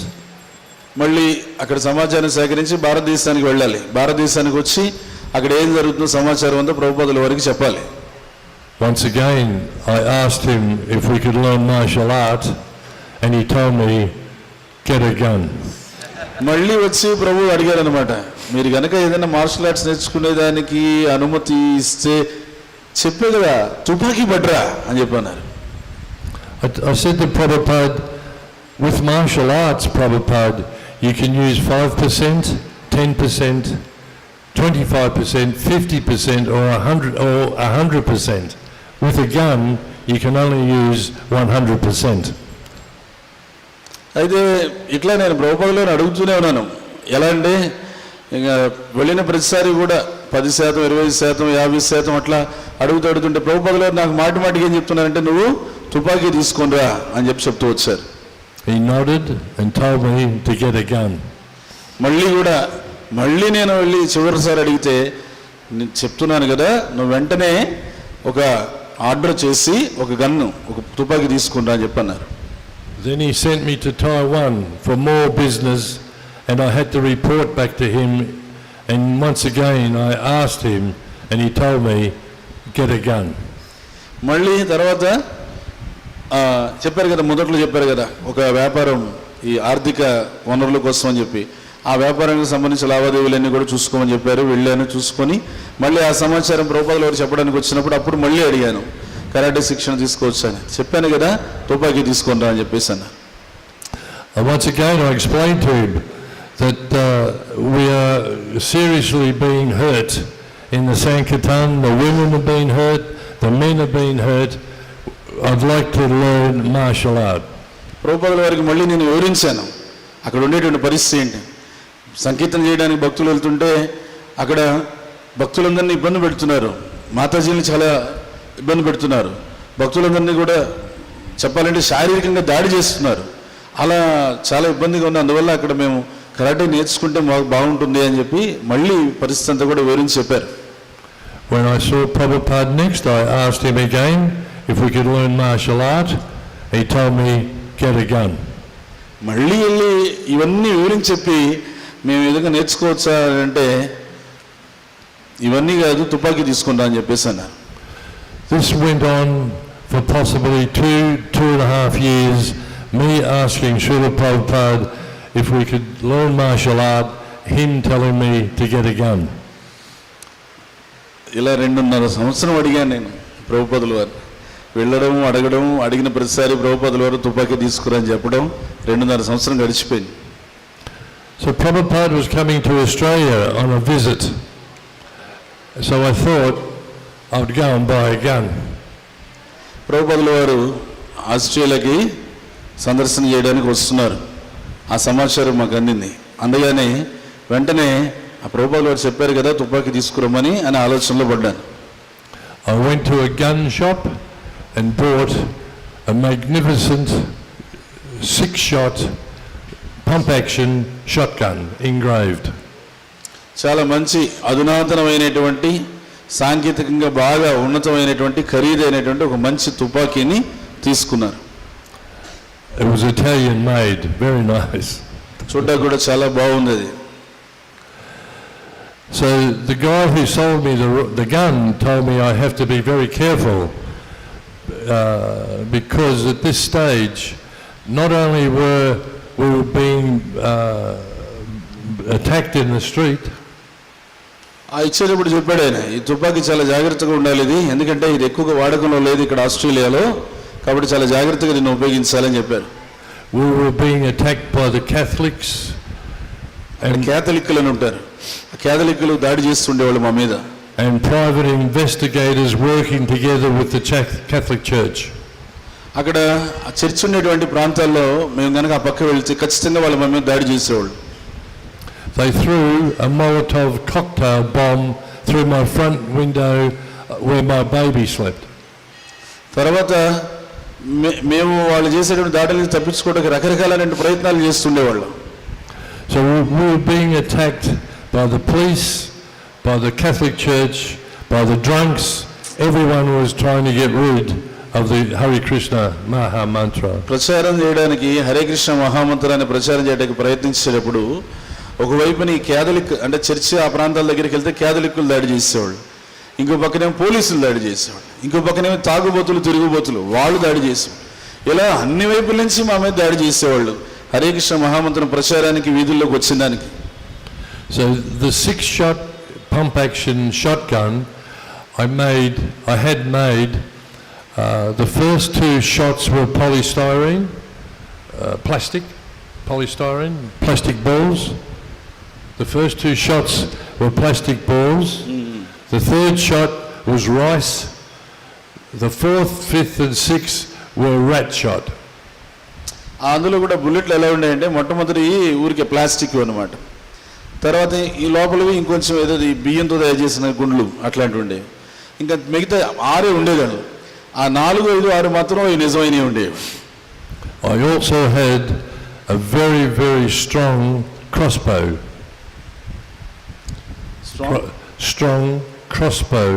మళ్ళీ అక్కడ సమాచారం సేకరించి భారతదేశానికి వెళ్ళాలి. భారతదేశానికి వచ్చి అక్కడ ఏం జరుగుతుందో సమాచారం అంతా ప్రభుపాదుల వారికి చెప్పాలి. Once again, I asked him if we could learn martial art, and he told me, get a gun. మళ్ళీ వచ్చి ప్రభు అడిగారు అనమాట, మీరు కనుక ఏదైనా మార్షల్ ఆర్ట్స్ నేర్చుకునేదానికి అనుమతి ఇస్తే చెప్పే కదా తుపాకీ పట్టరా అని చెప్పన్నారు. I said to Prabhupada, with martial arts, Prabhupada, you can use 5%, 10%, 25%, 50% or 100%. With a gun, you can only use 100%. అయితే ఇట్లా నేను ప్రభుపాదులను అడుగుతూనే ఉన్నాను. ఎలా అంటే ఇంకా వెళ్ళిన ప్రతిసారి కూడా 10%, 20%, 50% అట్లా అడుగుతుంటే ప్రభుపాదులు నాకు మాటికి ఏం చెప్తున్నారంటే నువ్వు తుపాకీ తీసుకొనిరా అని చెప్తూ వచ్చారు. He nodded and told me to get a gun. మళ్ళీ నేను వెళ్ళి చివరిసారి అడిగితే నేను చెప్తున్నాను కదా నువ్వు వెంటనే ఒక ఆర్డర్ చేసి ఒక గన్ను ఒక తుపాకీ తీసుకునిరా అని చెప్పన్నారు. Then he sent me to Taiwan for more business, and I had to report back to him, and once again I asked him and he told me get a gun. మళ్ళీ తర్వాత చెప్పారు కదా, మొదట్లో చెప్పారు కదా ఒక వ్యాపారం ఈ ఆర్థిక వనరుల కోసం అని చెప్పి ఆ వ్యాపారానికి సంబంధించిన లావాదేవీలన్నీ కూడా చూసుకోమని చెప్పారు. వెళ్ళాను, చూసుకొని మళ్ళీ ఆ సమాచారం ప్రభుపాదుల వారు చెప్పడానికి వచ్చినప్పుడు అప్పుడు మళ్ళీ అడిగాను కరాటే శిక్షణ తీసుకోవచ్చని. చెప్పాను కదా తుపాకీ తీసుకొని రా అని చెప్పేసి అన్న. Once again I explained to him that we are seriously being hurt in the Sankirtan. The women have been hurt, the men have been hurt. I'd like to learn martial art. ప్రభుపాదుల వారికి మళ్ళీ నేను వివరించాను అక్కడ ఉండేటువంటి పరిస్థితి ఏంటి. సంకీర్తన చేయడానికి భక్తులు వెళ్తుంటే అక్కడ భక్తులందరినీ ఇబ్బంది పెడుతున్నారు, మాతాజీని చాలా ఇబ్బంది పెడుతున్నారు, భక్తులందరినీ కూడా చెప్పాలంటే శారీరకంగా దాడి చేస్తున్నారు. అలా చాలా ఇబ్బందిగా ఉంది. అందువల్ల అక్కడ మేము కరాటే నేర్చుకుంటే మాకు బాగుంటుంది అని చెప్పి మళ్ళీ పరిస్థితి అంతా కూడా వివరించి చెప్పారు. When I saw Prabhupada next, I asked him again if we could learn martial art. He told me get a gun. మళ్ళీ వెళ్ళి ఇవన్నీ వివరించి చెప్పి మేము ఏదైనా నేర్చుకోవచ్చా అంటే ఇవన్నీ కాదు తుపాకీ తీసుకుంటా అని చెప్పేసి అన్నారు. This went on for possibly 2.5 years, me asking Srila Prabhupada if we could learn martial art, him telling me to get a gun. ఇలా 2.5 సంవత్సరం అడిగాను నేను ప్రభుపాదుల వారు. వెళ్ళడం అడగడం, అడిగిన ప్రతిసారి ప్రభుపాదుల వారు తుపాకీ తీసుకురా అని చెప్పడం 2.5 సంవత్సరం గడిచిపోయింది. So Prabhupada was coming to Australia on a visit, so I thought I would go and buy a gun. ప్రభుపాదుల వారు ఆస్ట్రేలియాకి సందర్శన చేయడానికి వస్తున్నారు. ఆ సమాచారం మాకు అందింది. అందుకని వెంటనే ఆ ప్రభుపాదుల వారు చెప్పారు కదా తుపాకీ తీసుకురమ్మని అనే ఆలోచనలో పడ్డాను. I went to a gun shop and bought a magnificent 6-shot pump action shotgun engraved. చాలా మంచి అధునాతనమైనటువంటి సాంకేతికంగా బాగా ఉన్నతమైనటువంటి ఖరీదైనటువంటి ఒక మంచి తుపాకీని తీసుకున్నారు. It was Italian made, very nice. చూడడానికి కూడా చాలా బాగుంది అది. So the guy who sold me the gun told me I have to be very careful because at this stage not only were we being attacked in the street. ఆ ఇచ్చేటప్పుడు చెప్పాడు ఆయన ఈ తుపాకీ చాలా జాగ్రత్తగా ఉండాలి, ఇది ఎందుకంటే ఇది ఎక్కువగా వాడకంలో లేదు ఇక్కడ ఆస్ట్రేలియాలో, కాబట్టి చాలా జాగ్రత్తగా దీన్ని ఉపయోగించాలని చెప్పారు. We were being attacked by the Catholics. And క్యాథలిక్కులు అని ఉంటారు, క్యాథలిక్కులు దాడి చేస్తుండేవాళ్ళు మా మీద. And private investigators working together with the Catholic Church. అక్కడ ఆ చర్చ్ ఉండేటువంటి ప్రాంతాల్లో మేము కనుక ఆ పక్క వెళ్తే ఖచ్చితంగా వాళ్ళు మా మీద దాడి చేసేవాళ్ళు. They threw a Molotov cocktail bomb through my front window where my baby slept. తర్వాత మేము వాళ్ళు చేసేటువంటి దాడులను తప్పించుకోవడానికి రకరకాలైన ప్రయత్నాలు చేస్తుండేవాళ్ళం. So we were being attacked by the police, by the Catholic Church, by the drunks. Everyone was trying to get rid of the Hare Krishna Maha Mantra. ప్రచారం చేయడానికి హరే కృష్ణ మహామంత్రాన్ని ప్రచారం చేయడానికి ప్రయత్నించేటప్పుడు ఒకవైపుని క్యాథలిక్ అంటే చర్చి ఆ ప్రాంతాల దగ్గరికి వెళ్తే క్యాథలిక్కులు దాడి చేసేవాళ్ళు, ఇంకో పక్కనేమో పోలీసులు దాడి చేసేవాళ్ళు, ఇంకో పక్కనేమో తాగుబోతులు తిరుగుబోతులు వాళ్ళు దాడి చేసేవాళ్ళు. ఇలా అన్ని వైపుల నుంచి మా మీద దాడి చేసేవాళ్ళు హరే కృష్ణ మహామంత్రం ప్రచారానికి వీధుల్లోకి వచ్చిన దానికి. So the 6-shot pump action shotgun I had made, the first 2 shots were polystyrene, plastic balls. The first 2 shots were plastic balls. The third shot was rice. The 4th, 5th and 6th were rat shot. అందులో కూడా బుల్లెట్లు ఎలా ఉన్నాయంటే మొట్టమొదటి ఊరికే plastic అనమాట, తర్వాత ఈ లోపలవి ఇంకొంచెం ఏదో బియ్యంతో తయారు చేసిన గుండ్లు అట్లాంటివి ఉండేవి, ఇంకా మిగతా 6 ఉండేదాన్ని. ఆ 4, 5, 6 మాత్రం నిజమైనవి ఉండేవి. I also had a very, very strong crossbow. Strong crossbow,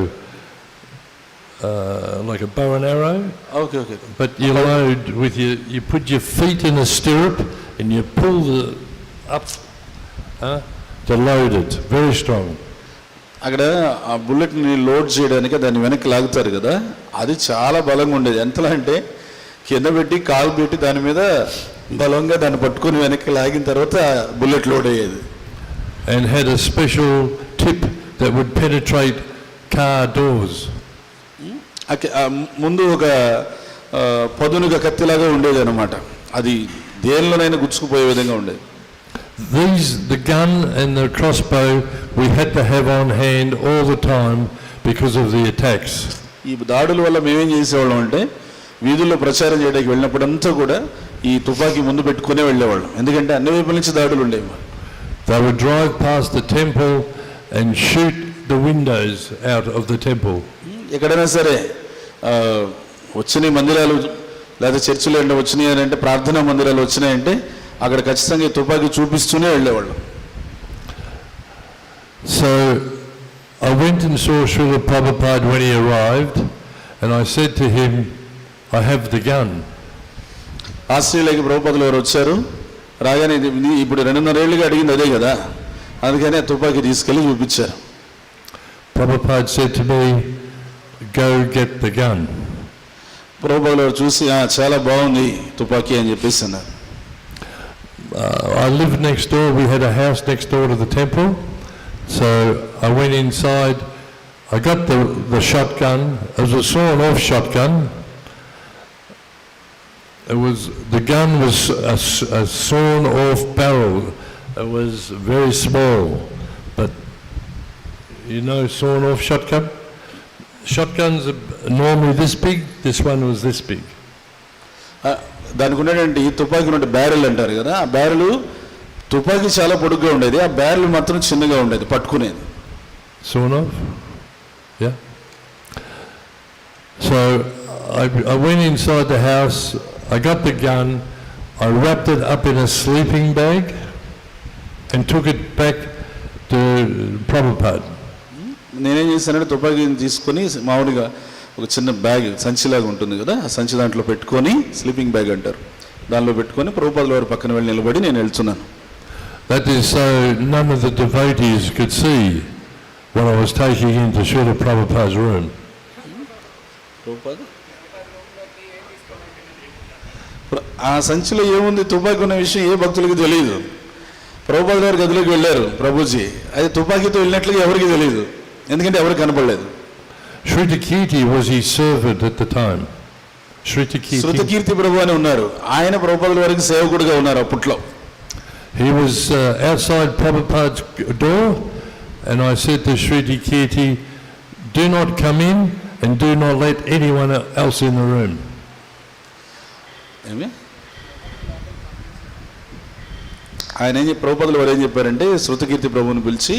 like a bow and arrow. Okay. But you load with you put your feet in a stirrup and you pull up to load it. Very strong. అక్కడ ఆ బుల్లెట్ని load చేయడానికి దాన్ని వెనక్కి లాగుతారు కదా, అది చాలా బలంగా ఉండేది. ఎంతలా అంటే కింద పెట్టి కాలు పెట్టి దాని మీద బలంగా దాన్ని పట్టుకొని వెనక్కి లాగిన తర్వాత బుల్లెట్ లోడ్ అయ్యేది. And had a special tip that would penetrate car doors. ముందు ఒక పదునుగా కత్తిలాగా ఉండేది అనమాట, అది దేనిలోనైనా గుచ్చుకుపోయే విధంగా ఉండేది. The gun and the crossbow we had to have on hand all the time because of the attacks. ఈ దాడుల వల్ల మేమేం చేసేవాళ్ళం అంటే వీధుల్లో ప్రచారం చేయడానికి వెళ్ళినప్పుడంతా కూడా ఈ తుపాకీ ముందు పెట్టుకునే వెళ్ళేవాళ్ళం, ఎందుకంటే అన్ని వైపుల నుంచి దాడులు ఉండేవి. They would drive past the temple and shoot the windows out of the temple. ఎక్కడైనా సరే వచ్చిన మందిరాలు లేదా చర్చిలో వచ్చినాయి అని అంటే, ప్రార్థనా మందిరాలు వచ్చినాయంటే అక్కడ ఖచ్చితంగా తుపాకీ చూపిస్తూనే వెళ్ళేవాళ్ళం. So I went and saw Srila Prabhupada when he arrived and I said to him, I have the gun. ఆస్ట్రేలియాకి ప్రభుపాదులు వారు వచ్చారు, రాగానే ఇప్పుడు 2.5 ఏళ్ళుగా అడిగింది అదే కదా, అందుకని ఆ తుపాకీ తీసుకెళ్ళి చూపించారు. Prabhupada said to me, go get the gun. ప్రభుపాదులు వారు చూసి చాలా బాగుంది తుపాకీ అని చెప్పేసి అన్నారు. I lived next door, we had a house next door to the temple, so I went inside, I got the shotgun. It was a sawn off shotgun. The gun was a sawn off barrel. It was very small, but you know sawn off shotgun? Shotguns are normally this big, this one was this big. దానికి ఉన్నటువంటి తుపాకీ ఉండే barrel అంటారు కదా, ఆ barrel తుపాకీ చాలా పొడుగ్గా ఉండేది, ఆ బ్యారెల్ మాత్రం చిన్నగా ఉండేది పట్టుకునేది. Sawn off? Yeah. So I went inside the house, I got the gun, I wrapped it up in a sleeping bag and took it back to Prabhupada. నేనేం చేశానంటే తుపాకీని తీసుకొని మామూలుగా ఒక చిన్న బ్యాగ్ సంచిలాగా ఉంటుంది కదా, ఆ సంచి దాంట్లో పెట్టుకొని, స్లీపింగ్ బ్యాగ్ అంటారు, దానిలో పెట్టుకొని ప్రభుపాదుల వారి పక్కన వెళ్ళి నిలబడి నేను వెళ్తున్నాను. That is so none of the devotees could see what I was taking into Srila Prabhupada's room. ఆ సంచిలో ఏముంది తుపాకీ ఉన్న విషయం ఏ భక్తులకి తెలియదు. ప్రభుపాదుల వారి గదిలోకి వెళ్ళారు ప్రభుజీ, అది తుపాకీతో వెళ్ళినట్లుగా ఎవరికి తెలియదు, ఎందుకంటే ఎవరికి కనపడలేదు. Shrutakirti was his servant at the time. Shrutakirti ప్రభు అని ఉన్నారు, ఆయన ప్రభుపాదుల వారికి సేవకుడిగా ఉన్నారు అప్పట్లో. He was outside Prabhupada's door and I said to Shrutakirti, do not come in and do not let anyone else in the room. ఆయన ప్రభుపాదుల వారు ఏం చెప్పారంటే శృతకీర్తి ప్రభువుని పిలిచి,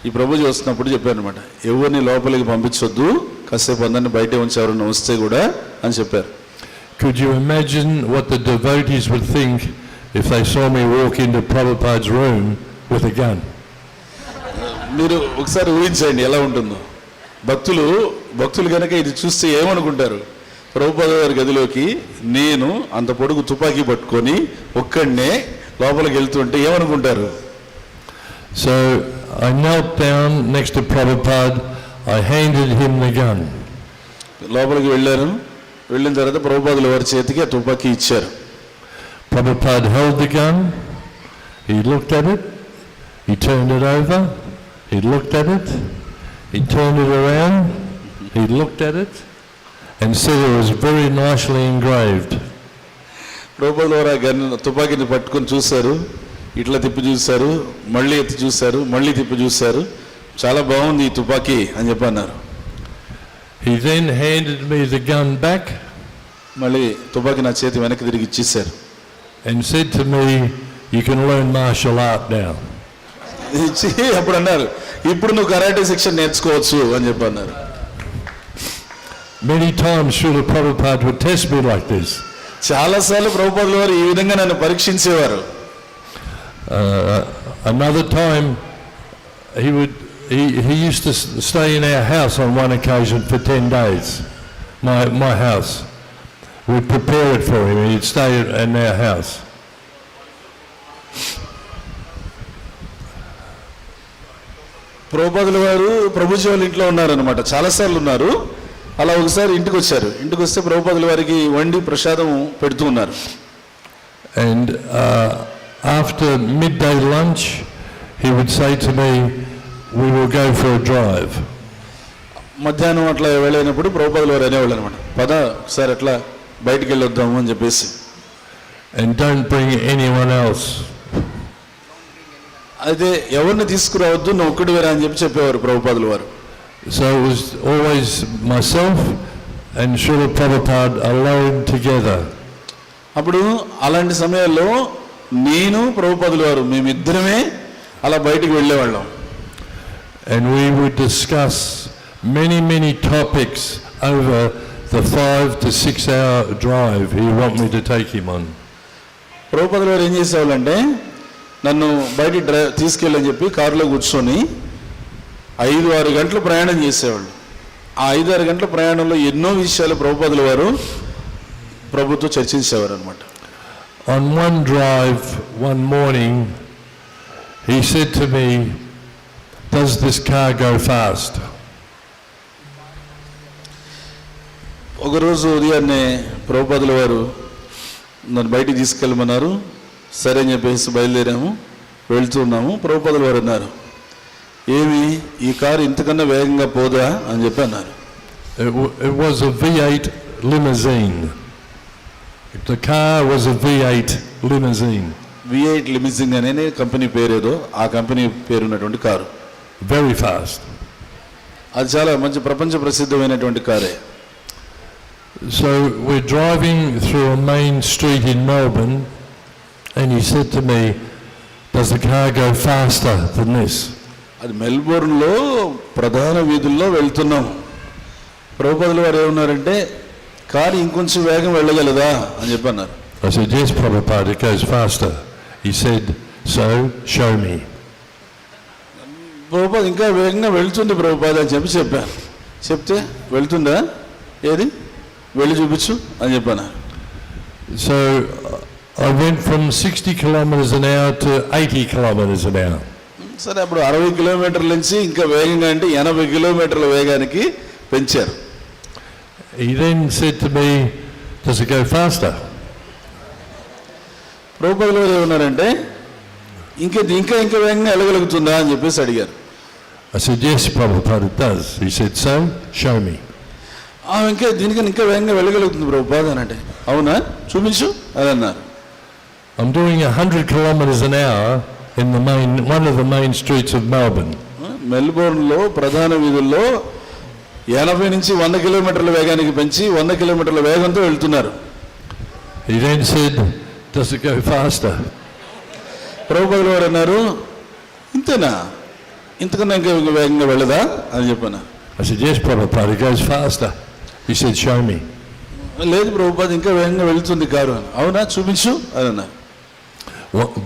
ఈ ప్రభుజీ వస్తున్నప్పుడు చెప్పారు అనమాట, ఎవరిని లోపలికి పంపించొద్దు, కాసేపు అందరిని బయటే ఉంచి ఎవరైనా వస్తే కూడా అని చెప్పారు. Could you imagine what the devotees would think if they saw me walk into Prabhupada's room with a gun? మీరు ఒకసారి ఊహించండి ఎలా ఉంటుందో. భక్తులు కనుక ఇది చూస్తే ఏమనుకుంటారు, ప్రభుపాద గారి గదిలోకి నేను అంత పొడుగు తుపాకీ పట్టుకొని ఒక్కడనే లోపలికి వెళ్తుంటే ఏమనుకుంటారు. So I knelt down next to Prabhupada, I handed him the gun. లోపలికి వెళ్ళిన తర్వాత ప్రభుపాదుల వారి చేతికి ఆ తుపాకీ ఇచ్చారు. Prabhupada held the gun, he looked at it, he turned it over, he looked at it, he turned it around, he looked at it and said it was very nicely engraved. ప్రభుపాదుల వారు ఆ gun తుపాకీని పట్టుకొని చూశారు, ఇట్లా తిప్పి చూశారు, మళ్ళీ ఎత్తి చూశారు, మళ్ళీ తిప్పి చూశారు, చాలా బాగుంది ఈ తుపాకీ అని చెప్పి అన్నారు. He then handed me the gun back మళ్ళీ తుపాకీ నా చేతి వెనక్కి తిరిగి ఇచ్చేశారు. and said to me, you can learn martial art now. ఇచ్చి అప్పుడు అన్నారు, ఇప్పుడు నువ్వు కరాటే శిక్షణ నేర్చుకోవచ్చు అని చెప్పి అన్నారు. Many times Srila Prabhupada would test me like this. చాలాసార్లు ప్రభుపాదుల వారు ఈ విధంగా నన్ను పరీక్షించేవారు. Another time he used to stay in our house on one occasion for 10 days. My house. We'd prepare it for him. He'd stay in our house. ప్రభుపాదుల వారు ప్రభుజీ వాళ్ళ ఇంట్లో ఉన్నారనమాట, చాలాసార్లు ఉన్నారు. అలా ఒకసారి ఇంటికి వచ్చారు. ఇంటికి వస్తే ప్రభుపాదుల వారికి వండి ప్రసాదం పెడుతూ ఉన్నారు. And after midday lunch, he would say to me, we will go for a drive. మధ్యాహ్నం అట్లా వెళ్ళినప్పుడు ప్రభుపాదుల వారు అనేవాళ్ళు అనమాట, పద ఒకసారి అట్లా బయటికి వెళ్ళొద్దాము అని చెప్పేసి. And don't bring anyone else. అయితే ఎవరిని తీసుకురావద్దు, నువ్వు ఒక్కడు వేరా అని చెప్పేవారు ప్రభుపాదుల వారు. So it was always myself and Srila Prabhupada alone together. అప్పుడు అలాంటి సమయాల్లో నేను ప్రభుపాదుల వారు మేమిద్దరమే అలా బయటికి వెళ్ళేవాళ్ళం. And we would discuss many topics over the 5 to 6 hour drive he want me to take him on. ప్రభుపాదుల వారు ఏం చేసేవాళ్ళంటే నన్ను బయటికి తీసుకెళ్ళని చెప్పి కారులో కూర్చొని 5-6 గంటలు ప్రయాణం చేసేవాళ్ళు. ఆ 5-6 గంటల ప్రయాణంలో ఎన్నో విషయాలు ప్రభుపాదుల వారు ప్రభుతో చర్చించేవారు అనమాట. On one drive one morning he said to me, does this car go fast? ఒకరోజు ఉదయాన్నే ప్రభుపాదుల వారు నన్ను బయటికి తీసుకెళ్ళమన్నారు. సరే అని చెప్పేసి బయలుదేరాము, వెళ్తున్నాము. ప్రభుపాదుల వారు అన్నారు, ఏమి ఈ కారు ఇంతకన్నా వేగంగా పోదా అని చెప్పి అన్నారు. It was a V8 limousine. The car was a V8 limousine. V8 లిమిజిన్ అనే కంపెనీ పేరేదో, ఆ కంపెనీ పేరున్నటువంటి కారు. Very fast. అది చాలా మంచి ప్రపంచ ప్రసిద్ధమైనటువంటి కారే. So we're driving through a main street in Melbourne and he said to me, does the car go faster than this? అది మెల్బోర్న్లో ప్రధాన వీధుల్లో వెళ్తున్నాం. ప్రభుపాదుల వారు ఏమన్నారంటే కారు ఇంకొంచెం వేగం వెళ్ళగలదా అని చెప్పి అన్నారు. I said, yes, Prabhupada, it goes faster. He said, so show me. Prabhupada ఇంకా వేగంగా వెళ్తుంది ప్రభుపాద అని చెప్పాను. చెప్తే వెళ్తుందా, ఏది వెళ్ళి చూపించు అని చెప్పాను. So I went from 60 kilometers an hour to 80 kilometers an hour. సరే, అప్పుడు 60 కిలోమీటర్ల నుంచి ఇంకా వేగంగా అంటే 80 కిలోమీటర్ల వేగానికి పెంచారు. He then said to me, does it go faster? ప్రభుపాదుల వారు ఏమన్నారంటే ఇంకా వేగంగా వెళ్ళగలుగుతుందా అని చెప్పేసి అడిగారు. I said, yes, Prabhupada, it does. He said, so show me. దీనికన్నా ఇంకా వేగంగా వెళ్ళగలుగుతుంది ప్రభుపాద అని అంటే, అవునా చూపించు అని అన్నారు. I'm doing 100 kilometers an hour in one of the main streets of Melbourne. మెల్బోర్న్లో ప్రధాన వీధుల్లో 80 నుంచి 100 కిలోమీటర్ల వేగానికి పెంచి 100 కిలోమీటర్ల వేగంతో వెళ్తున్నారు. He then said, does it go faster? ప్రభుపాదుల వారు అన్నారు, ఇంతేనా ఇంతకన్నా ఇంకా వేగంగా వెళ్ళదా అని చెప్పాను. I said, yes, Prabhupada, it goes faster. He said, show me. లేదు ప్రభుపాద ఇంకా వేగంగా వెళుతుంది కారు అని. అవునా, చూపించు అని అన్నా.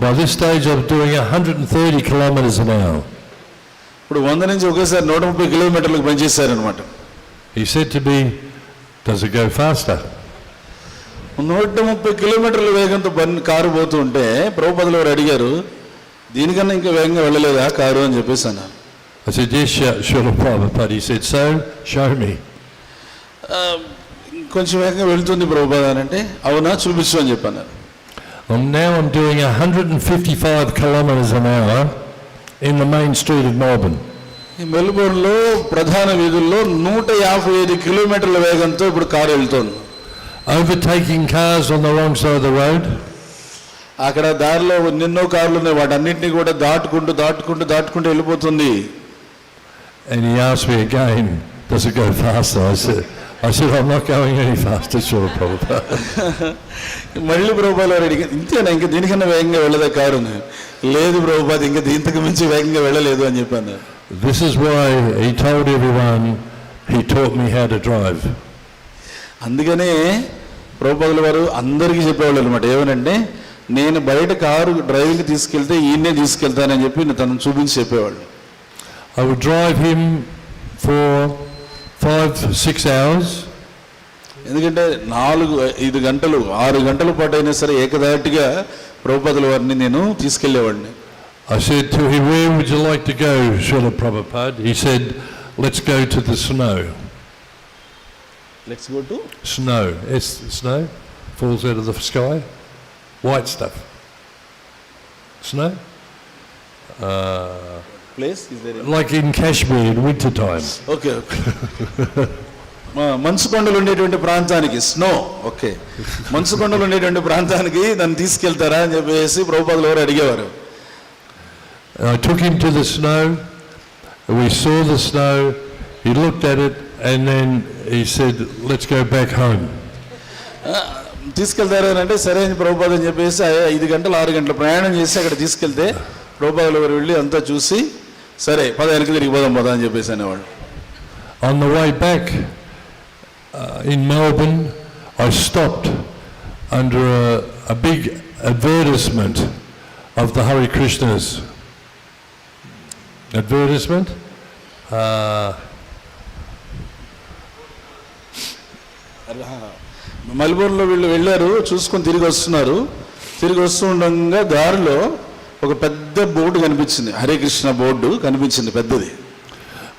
By this stage, I was doing 130 kilometers an hour. ఇప్పుడు 100 నుంచి ఒకేసారి 130 కిలోమీటర్లకు పనిచేశారనమాట. He said to me, does it go faster? 130 కిలోమీటర్ల వేగంతో కారు పోతూ ఉంటే ప్రభుపాదులు వారు అడిగారు, దీనికన్నా ఇంకా వేగంగా వెళ్ళలేదా కారు అని చెప్పేసి అన్నారు. I said, yes, Srila Prabhupada. He said, so, show me. కొంచెం వేగంగా వెళ్తుంది ప్రభుపాద అని అంటే, అవునా చూపించు అని చెప్పాను. Now I'm doing 155 kilometers an hour in the main street of Melbourne. ఈ మెల్బోర్న్లో ప్రధాన వీధుల్లో 155 కిలోమీటర్ల వేగంతో ఇప్పుడు కారు వెళ్తోంది. Overtaking cars on the wrong side of the road. అక్కడ దారిలో ఎన్నెన్నో కార్లు ఉన్నాయి, వాటన్నిటిని కూడా దాటుకుంటూ వెళ్ళిపోతుంది. And he asked me again, does it go faster? I said, I'm not going any faster, Srila Prabhupada. మళ్ళీ ప్రభుపాద వారు అడిగారు, ఇంతేనా ఇంకా దీనికన్నా వేగంగా వెళ్ళదా కారు? లేదు ప్రభుపాద, ఇంకా దీంతకు మించి వేగంగా వెళ్ళలేదు అని చెప్పాను. This is why he told everyone he taught me how to drive. అందుకనే ప్రభుపాదుల వారు అందరికీ చెప్పేవాళ్ళు అనమాట. ఏమనంటే, నేను బయట కారు డ్రైవింగ్ తీసుకెళ్తే ఈయన్నే తీసుకెళ్తానని చెప్పి తనను చూపించి చెప్పేవాళ్ళు. I would drive him for 5-6 hours. ఎందుకంటే 4-5 గంటలు 6 గంటల పాటు అయినా సరే ఏకదాటిగా ప్రభుపాదుల వారిని నేను తీసుకెళ్లేవాడిని. I said to him, where would you like to go, Srila Prabhupada? He said, let's go to the snow. Let's go to Snow. Snow falls out of the sky. White stuff. Snow. place is there? Like in Kashmir in winter time. Okay మంచు కొండలు ఉండేటువంటి ప్రాంతానికి, snow. Okay, మంచు కొండలు ఉండేటువంటి ప్రాంతానికి నన్ను తీసుకెళ్తారా అని చెప్పేసి ప్రభుపాదుల వారు అడిగేవారు. I took him to the snow. We saw the snow. He looked at it and then he said, let's go back home. తీసుకెళ్తారా అని అంటే సరే అని ప్రభుపాద అని చెప్పేసి 5 గంటలు 6 గంటల ప్రయాణం చేసి అక్కడ తీసుకెళ్తే ప్రభుపాదుల వారు వెళ్ళి అంతా చూసి సరే వెనక్కి తిరిగి పోదాం అని చెప్పేసి అనేవాళ్ళు. On the way back in Melbourne, I stopped under a big advertisement of the Hare Krishnas. Advertisement. మెల్బోర్న్లో వీళ్ళు వెళ్ళారు, చూసుకొని తిరిగి వస్తూ ఉండగా దారిలో ఒక పెద్ద బోర్డు కనిపించింది, హరే కృష్ణ బోర్డు కనిపించింది పెద్దది.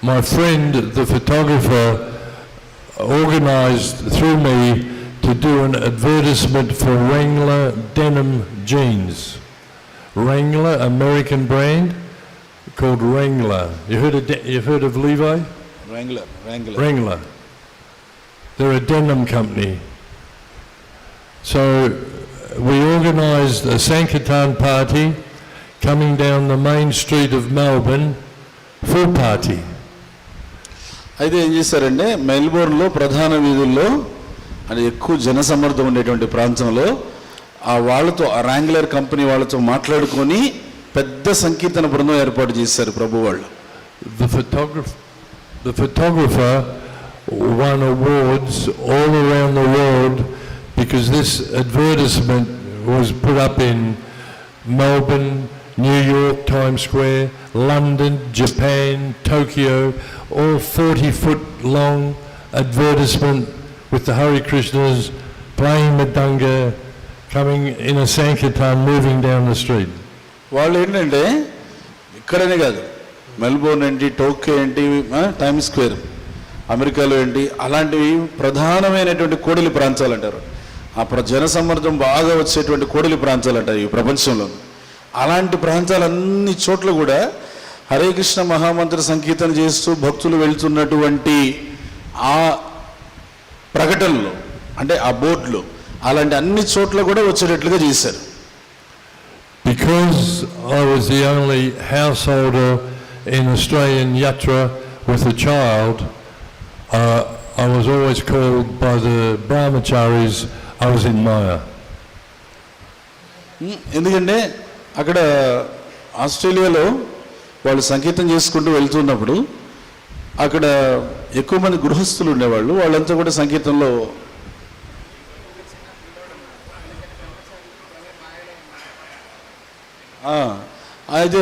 My friend, the photographer, organized through me to do an advertisement for Wrangler denim jeans. Wrangler, American brand called Wrangler. You've heard of Levi? Wrangler. They're a denim company. So we organized a Sankirtan party coming down the main street of Melbourne, full party. అయితే ఏం చేశారంటే, మెల్బోర్న్లో ప్రధాన వీధుల్లో అది ఎక్కువ జనసమర్థం ఉండేటువంటి ప్రాంతంలో వాళ్ళతో ర్యాంగ్లర్ కంపెనీ వాళ్ళతో మాట్లాడుకొని పెద్ద సంకీర్తన బృందం ఏర్పాటు చేశారు ప్రభు వాళ్ళు. The photographer won awards all around the world because this advertisement was put up in Melbourne, New York, Times Square, London, Japan, Tokyo, all 40-foot long advertisement with the Hare Krishnas playing Madanga, coming in a Sankirtan, moving down the street. వాళ్ళు ఏంటంటే ఇక్కడనే కాదు, Melbourne ఏంటి, Tokyo ఏంటి, times square అమెరికాలో ఏంటి, అలాంటివి ప్రధానమైనటువంటి కోడలి ప్రాంతాలు అంటారు. ఆ జనసమ్మర్దం బాగా వచ్చేటువంటి కోడలి ప్రాంతాలు అంటారు ఈ ప్రపంచంలో. అలాంటి ప్రాంతాలన్ని చోట్ల కూడా హరే కృష్ణ మహామంత్ర సంకీర్తన చేస్తూ భక్తులు వెళ్తున్నటువంటి ఆ ప్రకటనలో, అంటే ఆ బోర్డులో అలాంటి అన్ని చోట్ల కూడా వచ్చేటట్లుగా చేశారు. Because I was the only householder in Australian Yatra with a child, I was always called by the brahmacharis, I was in Maya. ఎందుకంటే అక్కడ ఆస్ట్రేలియాలో వాళ్ళు సంకీర్తన చేసుకుంటూ వెళ్తున్నప్పుడు అక్కడ ఎక్కువ మంది గృహస్థులు ఉండేవాళ్ళు. వాళ్ళంతా కూడా సంకీర్తనలో అయితే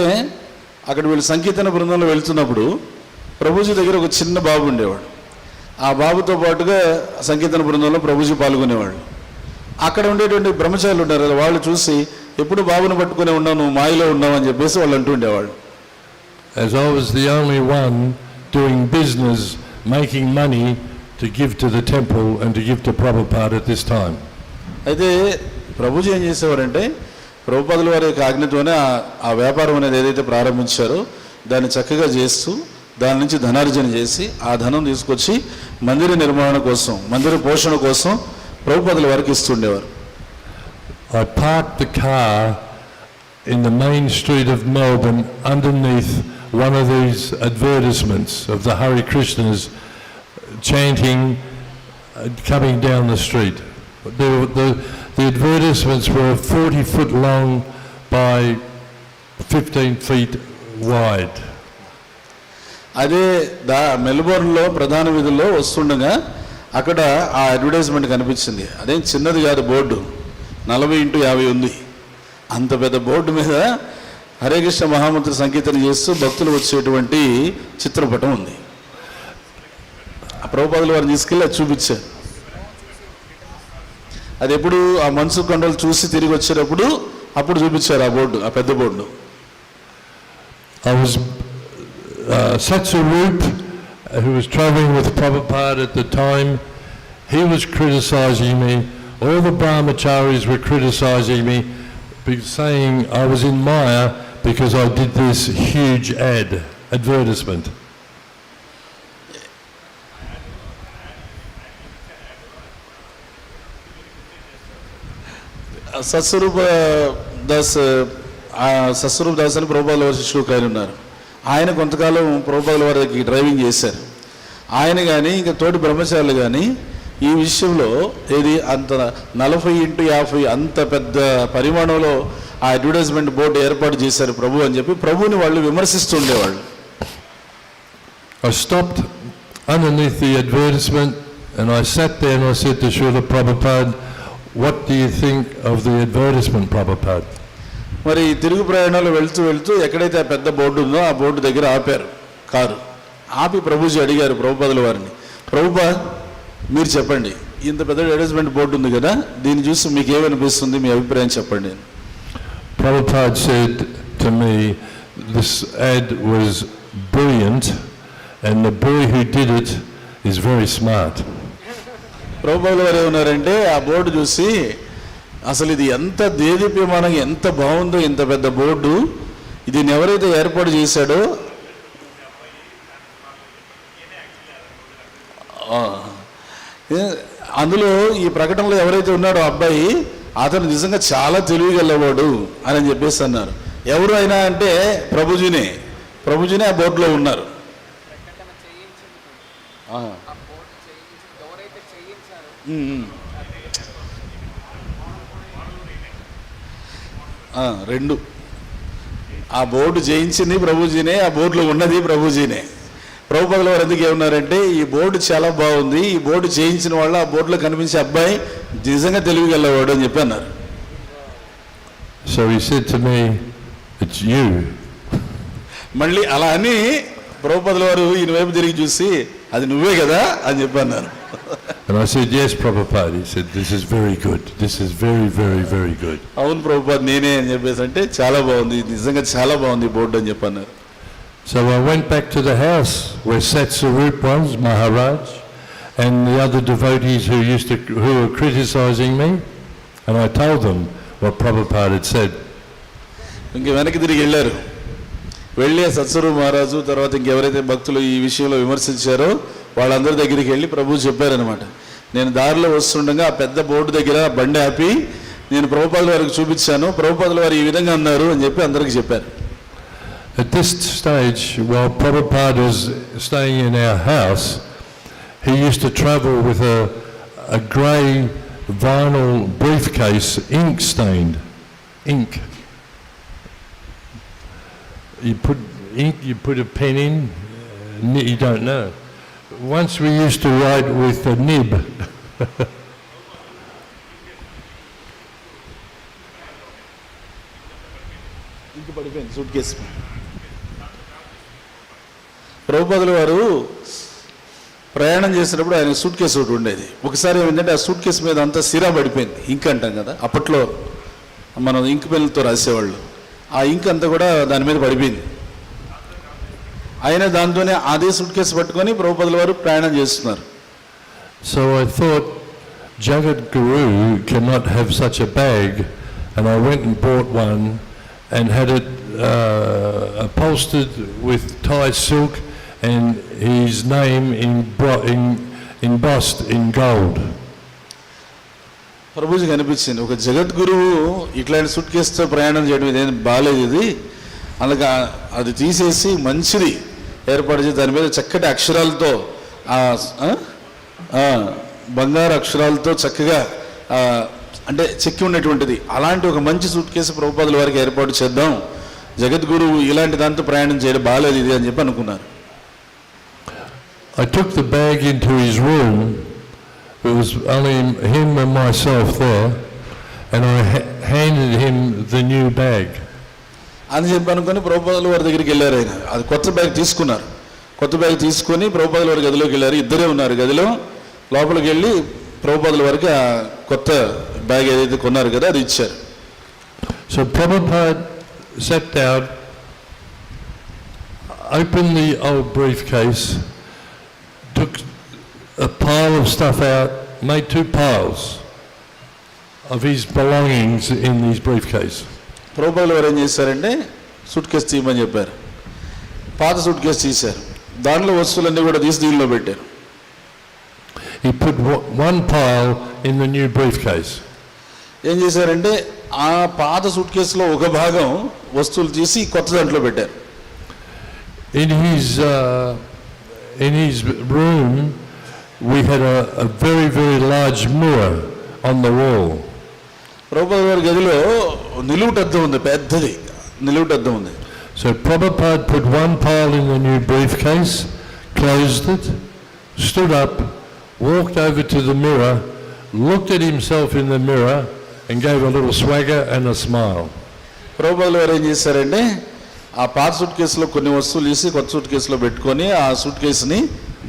అక్కడ వీళ్ళు సంకీర్తన బృందంలో వెళ్తున్నప్పుడు ప్రభుజీ దగ్గర ఒక చిన్న బాబు ఉండేవాడు. ఆ బాబుతో పాటుగా సంకీర్తన బృందంలో ప్రభుజీ పాల్గొనేవాళ్ళు. అక్కడ ఉండేటువంటి బ్రహ్మచారులు ఉంటారు కదా, వాళ్ళు చూసి ఎప్పుడు బాబును పట్టుకునే ఉన్నావు, నువ్వు మాయలో ఉన్నావు అని చెప్పేసి వాళ్ళు అంటూ ఉండేవాళ్ళు. As I was the only one doing business, making money to give to the temple and to give to Prabhupada at this time. అయితే ప్రభుజీ ఏం చేసేవారంటే ప్రభుపాదుల వారి యొక్క ఆజ్ఞతోనే ఆ వ్యాపారం అనేది ఏదైతే ప్రారంభించారో దాన్ని చక్కగా చేస్తూ దాని నుంచి ధనార్జన చేసి ఆ ధనం తీసుకొచ్చి మందిర నిర్మాణం కోసం, మందిర పోషణ కోసం ప్రభుపాదుల వారికి ఇస్తుండేవారు. I parked the car in the main street of Melbourne underneath one of these advertisements of the Hare Krishnas chanting, coming down the street. The advertisements were 40 foot long by 15 feet wide. అదే మెల్బోర్న్లో ప్రధాన వీధుల్లో వస్తుండగా అక్కడ ఆ advertisement కనిపించింది. అదేం చిన్నది కాదు, బోర్డు 40x50 ఉంది. అంత పెద్ద బోర్డు మీద హరే కృష్ణ మహామంత్ర సంకీర్తన చేస్తూ భక్తులు వచ్చేటువంటి చిత్రపటం ఉంది. ఆ ప్రభుపాదుల వారిని తీసుకెళ్ళి అది చూపించారు. అది ఎప్పుడు ఆ మనసు కొండలు చూసి తిరిగి వచ్చేటప్పుడు అప్పుడు చూపించారు ఆ బోర్డు, ఆ పెద్ద board. Satsarup, who was traveling with Prabhupada at the time, he was criticizing me. All the brahmacharis were criticizing me, saying I was in Maya because I did this huge advertisement. Satsvarupa Das అని ప్రభుపాదుల వారి శిష్యుడు ఆయన ఉన్నారు. ఆయన కొంతకాలం ప్రభుపాదుల వారికి డ్రైవింగ్ చేశారు. ఆయన కానీ ఇంకా తోటి బ్రహ్మచారులు కానీ ఈ విషయంలో ఏది అంత 40x50 అంత పెద్ద పరిమాణంలో ఆ అడ్వర్టైజ్మెంట్ బోర్డు ఏర్పాటు చేశారు ప్రభు అని చెప్పి ప్రభుని వాళ్ళు విమర్శిస్తూ ఉండేవాళ్ళు. I stopped underneath the advertisement and I sat there and I said to Srila Prabhupada, what do you think of the advertisement, Prabhupada? మరి తిరుగు ప్రయాణాలు వెళ్తూ వెళ్తూ ఎక్కడైతే ఆ పెద్ద బోర్డు ఉందో ఆ బోర్డు దగ్గర ఆపారు కారు. ఆపి ప్రభుజీ అడిగారు ప్రభుపాదుల వారిని, ప్రభుపాద్ మీరు చెప్పండి, ఇంత పెద్ద అడ్వర్టైజ్మెంట్ బోర్డు ఉంది కదా, దీన్ని చూసి మీకు ఏమనిపిస్తుంది, మీ అభిప్రాయం చెప్పండి. Prabhupada said to me, this ad was brilliant and the boy who did it is very smart. ప్రభుపాదుల వారు ఏమన్నారంటే ఆ బోర్డు చూసి అసలు ఇది ఎంత దేదీప్యమానంగా ఎంత బాగుందో, ఇంత పెద్ద బోర్డు, దీన్ని ఎవరైతే ఏర్పాటు చేశాడో అందులో ఈ ప్రకటనలో ఎవరైతే ఉన్నాడో అబ్బాయి అతను నిజంగా చాలా తెలివిగలవాడు అని చెప్పేసి అన్నారు. ఎవరు అయినా అంటే ప్రభుజీనే ఆ బోర్డులో ఉన్నారు. రెండు ఆ బోర్డు చేయించింది ప్రభుజీనే, ఆ బోర్డులో ఉన్నది ప్రభుజీనే. ప్రభుపాదుల వారు ఎందుకు ఏమన్నారంటే ఈ బోర్డు చాలా బాగుంది, ఈ బోర్డు చేయించిన వాళ్ళు ఆ బోర్డులో కనిపించే అబ్బాయి నిజంగా తెలివిగలవాడు అని చెప్పి అన్నారు. So he said to me, it's you. మళ్ళీ అలా అని ప్రభుపాదుల వారు ఈయన వైపు తిరిగి చూసి అది నువ్వే కదా అని చెప్పి అన్నారు. And I said, yes, Prabhupada. He said, this is very good. This is very, very, very good. అవును ప్రభుపాద్ నేనే అని చెప్పేసి అంటే చాలా బాగుంది, నిజంగా చాలా బాగుంది బోర్డు అని చెప్పి అన్నారు. So I went back to the house where Satsarup was, Maharaj, and the other devotees who were criticizing me, and I told them what Prabhupada had said. ఇంక వెనక్కి తిరిగి వెళ్ళారు. వెళ్ళి సత్స్వరూప్ మహారాజు తర్వాత ఇంకెవరైతే భక్తులు ఈ విషయంలో విమర్శించారో వాళ్ళందరి దగ్గరికి వెళ్ళి ప్రభు చెప్పారనమాట, నేను దారిలో వస్తుండగా ఆ పెద్ద బోర్డు దగ్గర బండి ఆపి నేను ప్రభుపాదుల వారికి చూపించాను, ప్రభుపాదుల వారు ఈ విధంగా అన్నారు అని చెప్పి అందరికి చెప్పారు. At this stage, while Prabhupada was staying in our house, he used to travel with a grey vinyl briefcase, ink stained, ink. ink you put a pen in? You don't know. Once we used to write with a nib. ఇంక పడిపోయింది suit case. ప్రభుపాదుల వారు ప్రయాణం చేసినప్పుడు ఆయన suit case ఒకటి ఉండేది. ఒకసారి ఏమైందంటే ఆ సూట్ కేసు మీద అంతా సిరా పడిపోయింది. ఇంక్ అంటాం కదా, అప్పట్లో మనం ఇంక్ పెన్నులతో రాసేవాళ్ళు. ఆ ఇంక్ అంతా కూడా దాని మీద పడిపోయింది. ఆయన దాంతోనే అదే సూట్ కేసు పట్టుకొని ప్రభుపాదుల వారు ప్రయాణం చేస్తున్నారు. So I thought Jagat Guru cannot have such a bag, and I went and bought one and had it upholstered with Thai silk and his name embossed in gold. ప్రభుజీకి అనిపించింది, ఒక జగద్గురువు ఇట్లాంటి suit కేసుతో ప్రయాణం చేయడం ఇదేం బాగాలేదు, ఇది అలాగా అది తీసేసి మంచిది ఏర్పాటు చేసి దాని మీద చక్కటి అక్షరాలతో బంగారు అక్షరాలతో చక్కగా అంటే చెక్కి ఉన్నటువంటిది అలాంటి ఒక మంచి సూట్ కేసు ప్రభుపాదుల వారికి ఏర్పాటు చేద్దాం, జగద్గురువు ఇలాంటి దాంతో ప్రయాణం చేయడం బాగాలేదు ఇది అని చెప్పి అనుకున్నారు. I took the bag into his room. It was only him and myself there, and I handed him the new bag. అని చెప్పి అనుకుని ప్రభుపాదుల వారి దగ్గరికి వెళ్ళారు. ఆయన అది కొత్త బ్యాగ్ తీసుకున్నారు. కొత్త బ్యాగ్ తీసుకొని ప్రభుపాదుల వారి గదిలోకి వెళ్ళారు. ఇద్దరే ఉన్నారు గదిలో. లోపలికి వెళ్ళి ప్రభుపాదుల వారికి ఆ కొత్త బ్యాగ్ ఏదైతే కొన్నారు కదా అది ఇచ్చారు. So Prabhupada sat down, opened the old briefcase, took a pile of stuff out, made two piles of his belongings in his briefcase. ప్రభుపాదుల వారు ఏం చేశారంటే సూట్ కేసు తీయమని చెప్పారు. పాత సూట్ కేసు తీశారు. దాంట్లో వస్తువులన్నీ కూడా తీసి దీనిలో పెట్టారు. He put one pile in the new briefcase. ఏం చేశారంటే ఆ పాత సూట్ కేసులో ఒక భాగం వస్తువులు తీసి కొత్త దాంట్లో పెట్టారు. In his room, we had a very, very large mirror on the wall. ప్రభుపాదుల వారి గదిలో నిలువుటద్దం ఉంది, పెద్దది నిలువుటద్దం ఉంది. So Prabhupada put one pile in the new briefcase, closed it, stood up, walked over to the mirror, looked at himself in the mirror and gave a little swagger and a smile. ప్రభుపాదుల వారు ఏం చేశారంటే ఆ పాత suit కేసులో కొన్ని వస్తువులు తీసి కొత్త సూట్ కేసులో పెట్టుకొని ఆ సూట్ కేసుని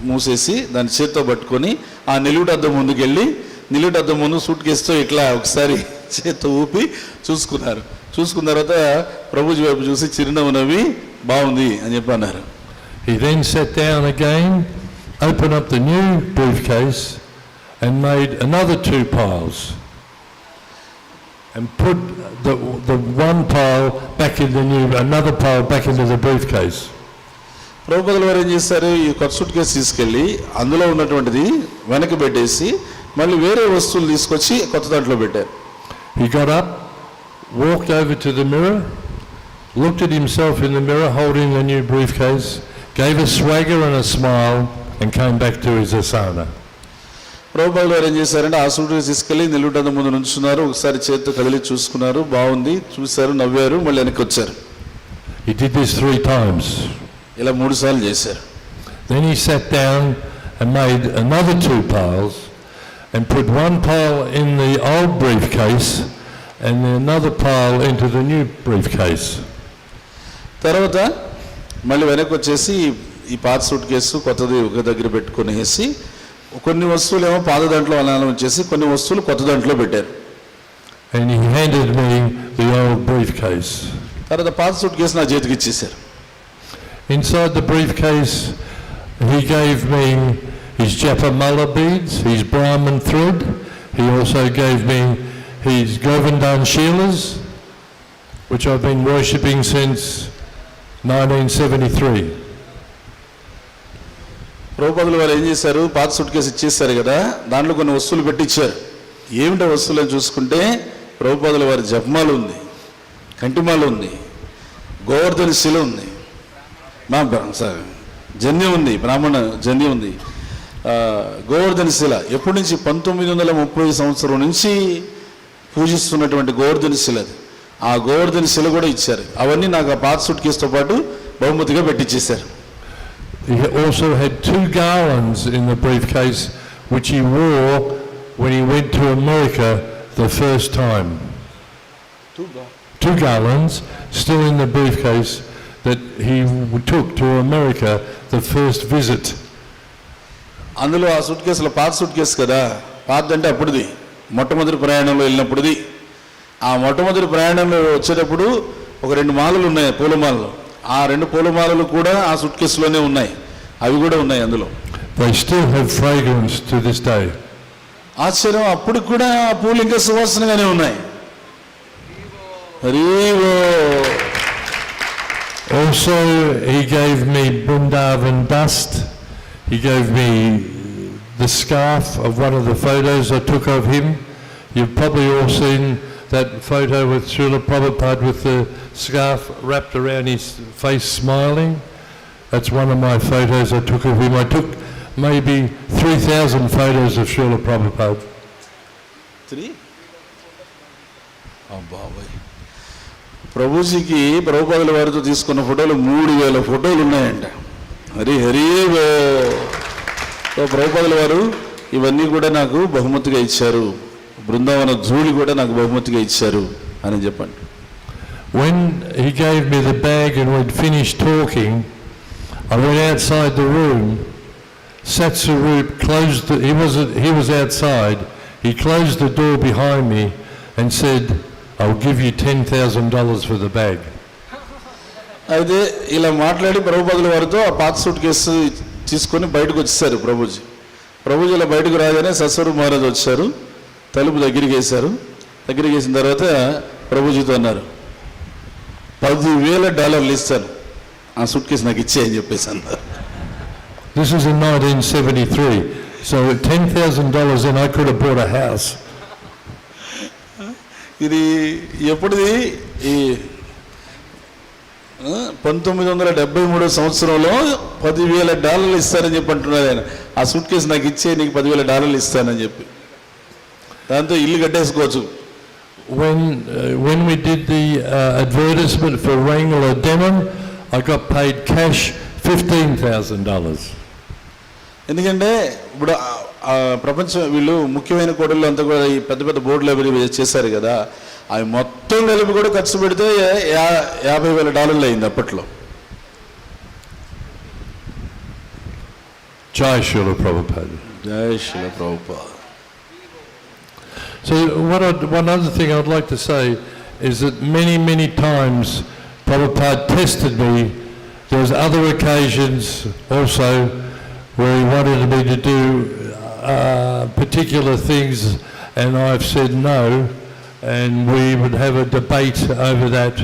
మూసేసి దాని చేతితో పట్టుకొని ఆ నిలువుటద్దం ముందుకు వెళ్ళి నిలువుటద్దం ముందు సూట్ కేసుతో ఇట్లా ఒకసారి చేతితో ఊపి చూసుకున్నారు. చూసుకున్న తర్వాత ప్రభుజీ వైపు చూసి చిరునవ్వు నవ్వి బాగుంది అని చెప్పి అన్నారు. He then sat down again, opened up the new briefcase and made another two piles and put the one pile back in the new, another pile back into the briefcase. ప్రభుపాదుల వారు ఏం చేశారు, ఈ కొత్త సూట్ కేసు తీసుకెళ్ళి అందులో ఉన్నటువంటిది వెనక్కి పెట్టేసి మళ్ళీ వేరే వస్తువులు తీసుకొచ్చి కొత్త దాంట్లో పెట్టారు. He got up, walked over to the mirror, looked at himself in the mirror holding the new briefcase, gave a swagger and a smile and came back to his asana. ప్రభుపాదుల వారు ఏం చేశారంటే ఆ సూట్ కేసు తీసుకెళ్ళి నిలువుటద్దం ముందు నుంచున్నారు. ఒకసారి చేతితో కదిలి చూసుకున్నారు, బాగుంది, చూశారు, నవ్వారు, మళ్ళీ వెనక్కి వచ్చారు. He did this 3 times. ఇలా 3 సార్లు చేశారు. Then he sat down and made another 2 piles and put one pile in the old briefcase and another pile into the new briefcase. తర్వాత మళ్ళీ వెనక్కి వచ్చేసి ఈ పాత సూట్ కేసు కొత్తది ఒక దగ్గర పెట్టుకునేసి కొన్ని వస్తువులు ఏమో పాత దాంట్లో అలానే వచ్చేసి కొన్ని వస్తువులు కొత్త దాంట్లో పెట్టారు. And he handed me the old briefcase. తర్వాత పాత సూట్ కేసు నా చేతికి ఇచ్చేశారు. Inside the briefcase, he gave me his Japamala beads, his Brahman thread. He also gave me his Govardhan Shilas, which I've been worshipping since 1973. ప్రభుపాదుల వారు ఏం చేశారు, పాత సూట్ కేసు ఇచ్చేస్తారు కదా, దాంట్లో కొన్ని వస్తువులు పెట్టించారు. ఏమిటో వస్తువులు అని చూసుకుంటే ప్రభుపాదుల వారి జపమాల ఉంది, కంటిమాల ఉంది, గోవర్ధన శిల ఉంది, జన్యం ఉంది, బ్రాహ్మణ జన్యం ఉంది, గోవర్ధన శిల ఎప్పటి నుంచి 1930 సంవత్సరం నుంచి పూజిస్తున్నటువంటి గోవర్ధన శిల. ఆ గోవర్ధన శిల కూడా ఇచ్చారు. అవన్నీ నాకు ఆ పాత సూట్ కేసుతో పాటు బహుమతిగా పెట్టించేశారు. He also had 2 garlands in the briefcase, which he wore when he went to America the first time. 2 garlands still in the briefcase that he took to America the first visit. అందులో ఆ suit కేసులో పాత suit case కదా, పాత అంటే అప్పుడుది, మొట్టమొదటి ప్రయాణంలో వెళ్ళినప్పుడుది. ఆ మొట్టమొదటి ప్రయాణంలో వచ్చేటప్పుడు ఒక 2 మాలలు ఉన్నాయి, పూలమాలలు. ఆ 2 పూలమాలలు కూడా ఆ సూట్ కేసులోనే ఉన్నాయి, అవి కూడా ఉన్నాయి అందులో. They still have fragrance to this day. ఆశ్చర్యం, అప్పుడు కూడా ఆ పూలు ఇంకా సువాసనగానే ఉన్నాయి. హరివో. Also, he gave me Bundavan dust. He gave me the scarf of one of the photos I took of him. You've probably all seen that photo with Srila Prabhupada with the scarf wrapped around his face smiling. That's one of my photos I took of him. I took maybe 3,000 photos of Srila Prabhupada. 3? అబ్బాబాయ్, ప్రభుజీకి ప్రభుపాదుల వారితో తీసుకున్న ఫోటోలు 3,000 ఫోటోలు ఉన్నాయంట. హరి ప్రభుపాదుల వారు ఇవన్నీ కూడా నాకు బహుమతిగా ఇచ్చారు, బృందావన జూలి కూడా నాకు బహుమతిగా ఇచ్చారు అని చెప్పండి. When he gave me the bag and we'd finished talking, I went outside the room. Satsarup closed he was outside. He closed the door behind me and said, "I'll give you $10,000 for the bag." అయితే ఇలా మాట్లాడి ప్రభుపాదుల వారితో ఆ పాత suit case తీసుకొని బయటకు వచ్చేసారు ప్రభుజీ. ప్రభుజీ ఇలా బయటకు రాగానే సత్స్వరూప్ మహారాజ్ వచ్చారు, తలుపు దగ్గరికి వేశారు. దగ్గరికి వేసిన తర్వాత ప్రభుజీతో అన్నారు, $10,000 ఇస్తాను, ఆ సూట్ కేసు నాకు ఇచ్చే అని చెప్పేసి అన్నారు. This was in 1973, so at $10,000 then I could have bought a house. ఇది ఎప్పుడుది? ఈ 1973 సంవత్సరంలో $10,000 ఇస్తానని చెప్పి అంటున్నారు ఆయన. ఆ సూట్ కేసు నాకు ఇచ్చే, నీకు $10,000 ఇస్తానని చెప్పి, దాంతో ఇల్లు కట్టేసుకోవచ్చు. When we did the advertisement for Wrangler Denim, I got paid cash $15,000. ఎందుకంటే ఇప్పుడు ప్రపంచం వీళ్ళు ముఖ్యమైన కోటల్లో అంతా కూడా ఈ పెద్ద పెద్ద బోర్డులు అవి చేశారు కదా, అవి మొత్తం కలిపి కూడా ఖర్చు పెడితే $50,000 అయింది అప్పట్లో. Jai Srila Prabhupada. జై Srila Prabhupada. So one other thing I'd like to say is that many times Prabhupada tested me. There was other occasions also where he wanted me to do particular things and I've said no, and we would have a debate over that.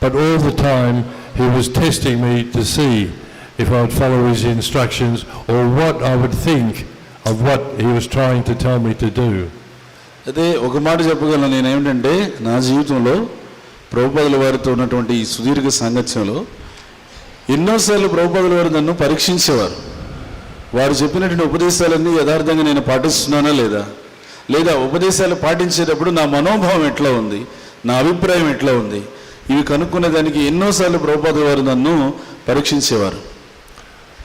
But all the time he was testing me to see if I would follow his instructions or what I would think of what he was trying to tell me to do. అయితే ఒక మాట చెప్పగలను నేను, ఏమిటంటే నా జీవితంలో ప్రభుపాదుల వారితో ఉన్నటువంటి ఈ సుదీర్ఘ సాంగత్యంలో ఎన్నోసార్లు ప్రభుపాదుల వారు నన్ను పరీక్షించేవారు. వారు చెప్పినటువంటి ఉపదేశాలన్నీ యథార్థంగా నేను పాటిస్తున్నానా లేదా ఉపదేశాలు పాటించేటప్పుడు నా మనోభావం ఎట్లా ఉంది, నా అభిప్రాయం ఎట్లా ఉంది, ఇవి కనుక్కునే దానికి ఎన్నోసార్లు ప్రభుపాదుల వారు నన్ను పరీక్షించేవారు.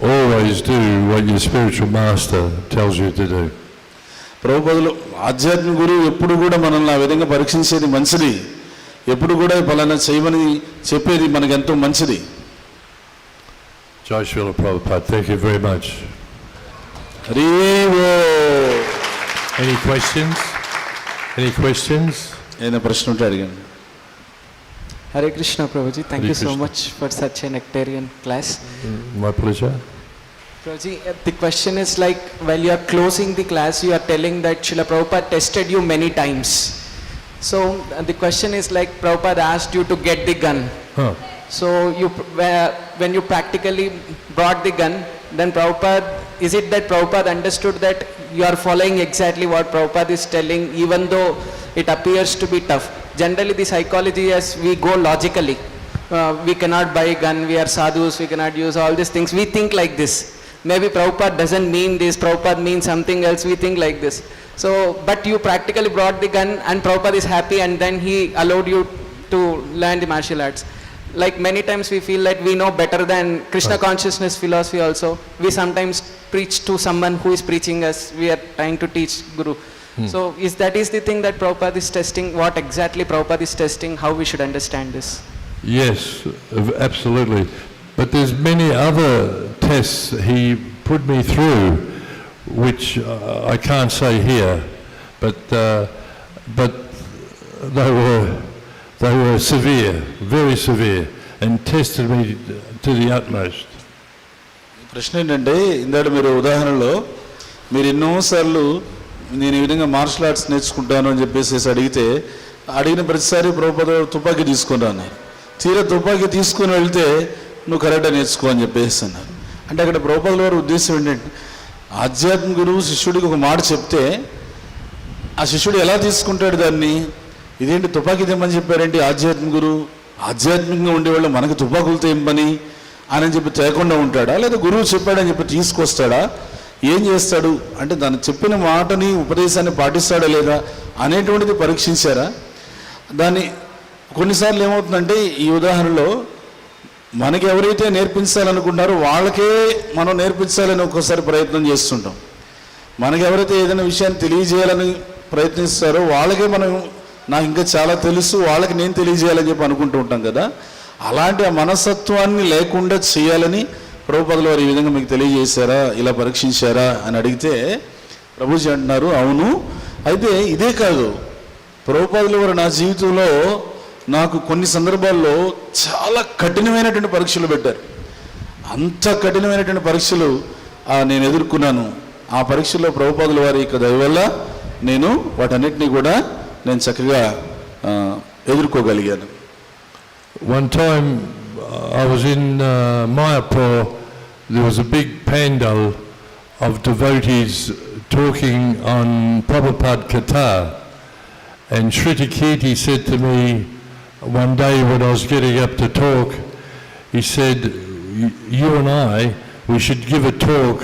Always do what your spiritual master tells you to do. ప్రభుపాదులు ఆధ్యాత్మిక గురువు ఎప్పుడు కూడా మనల్ని ఆ విధంగా పరీక్షించేది మంచిది, ఎప్పుడు కూడా ఫలానా చేయమని చెప్పేది మనకు ఎంతో మంచిది. Jai Srila Prabhupada, thank you very much. హరివో. Any questions? ఏదైనా ప్రశ్న ఉంటే అడిగాను. Hare Krishna Prabhuji, thank Hare you so Krishna. much for such a nectarian class. My pleasure. Prabhuji, the question is like while you are closing the class, you are telling that Srila Prabhupada tested you many times. So the question is like Prabhupada asked you to get the gun. Huh. So when you practically brought the gun, then Prabhupada, is it that Prabhupada understood that you are following exactly what Prabhupada is telling, even though it appears to be tough? Generally the psychology is we go logically. We cannot buy a gun, we are sadhus, we cannot use all these things. We think like this. Maybe Prabhupada doesn't mean this, Prabhupada means something else, we think like this. So, but you practically brought the gun and Prabhupada is happy and then he allowed you to learn the martial arts. like many times we feel that we know better than Krishna consciousness philosophy also. We sometimes preach to someone who is preaching us. We are trying to teach Guru. So is the thing that Prabhupada is testing? What exactly Prabhupada is testing? How we should understand this? Yes, absolutely. But there's many other tests he put me through, which I can't say here, but they were severe, very severe, and tested me to the utmost. ప్రశ్న ఏంటంటే ఇందాక మీరు ఉదాహరణలో మీరు ఎన్నోసార్లు నేను ఈ విధంగా మార్షల్ ఆర్ట్స్ నేర్చుకుంటాను అని చెప్పేసి అడిగిన ప్రతిసారి ప్రభుపాద తుపాకీ తీసుకుని అన్నారు. తీరా తుపాకీ తీసుకుని వెళ్తే నువ్వు కరెక్ట్గా నేర్చుకో అని చెప్పేసి అన్నారు. అంటే అక్కడ ప్రభుపాదుల వారి ఉద్దేశం ఏంటంటే ఆధ్యాత్మిక గురువు శిష్యుడికి ఒక మాట చెప్తే ఆ శిష్యుడు ఎలా తీసుకుంటాడు దాన్ని? ఇదేంటి తుపాకీ తెమ్మని చెప్పారేంటి ఆధ్యాత్మిక గురువు? ఆధ్యాత్మికంగా ఉండేవాళ్ళు మనకు తుపాకులతో ఏం పని అని చెప్పి తేకుండా ఉంటాడా, లేదా గురువు చెప్పాడని చెప్పి తీసుకొస్తాడా, ఏం చేస్తాడు అంటే దాన్ని చెప్పిన మాటని ఉపదేశాన్ని పాటిస్తాడా లేదా అనేటువంటిది పరీక్షించారా? దాన్ని కొన్నిసార్లు ఏమవుతుందంటే ఈ ఉదాహరణలో మనకి ఎవరైతే నేర్పించాలనుకుంటారో వాళ్ళకే మనం నేర్పించాలని ఒక్కోసారి ప్రయత్నం చేస్తుంటాం. మనకి ఎవరైతే ఏదైనా విషయాన్ని తెలియజేయాలని ప్రయత్నిస్తారో వాళ్ళకే మనం నాకు ఇంకా చాలా తెలుసు వాళ్ళకి నేను తెలియజేయాలని చెప్పి అనుకుంటూ ఉంటాం కదా. అలాంటి ఆ మనస్తత్వాన్ని లేకుండా చేయాలని ప్రభుపాదుల వారు ఈ విధంగా మీకు తెలియజేశారా, ఇలా పరీక్షించారా అని అడిగితే ప్రభుజీ అంటున్నారు అవును. అయితే ఇదే కాదు, ప్రభుపాదుల వారు నా జీవితంలో నాకు కొన్ని సందర్భాల్లో చాలా కఠినమైనటువంటి పరీక్షలు పెట్టారు. అంత కఠినమైనటువంటి పరీక్షలు నేను ఎదుర్కొన్నాను. ఆ పరీక్షల్లో ప్రభుపాదుల వారి యొక్క దయ వల్ల నేను వాటన్నిటినీ కూడా నేను చక్కగా ఎదుర్కోగలిగాను. One time I was in Mayapur. There was a big pandal of devotees talking on Prabhupada Katha, and Shriti Kirti said to me one day when I was getting up to talk, he said, you and we should give a talk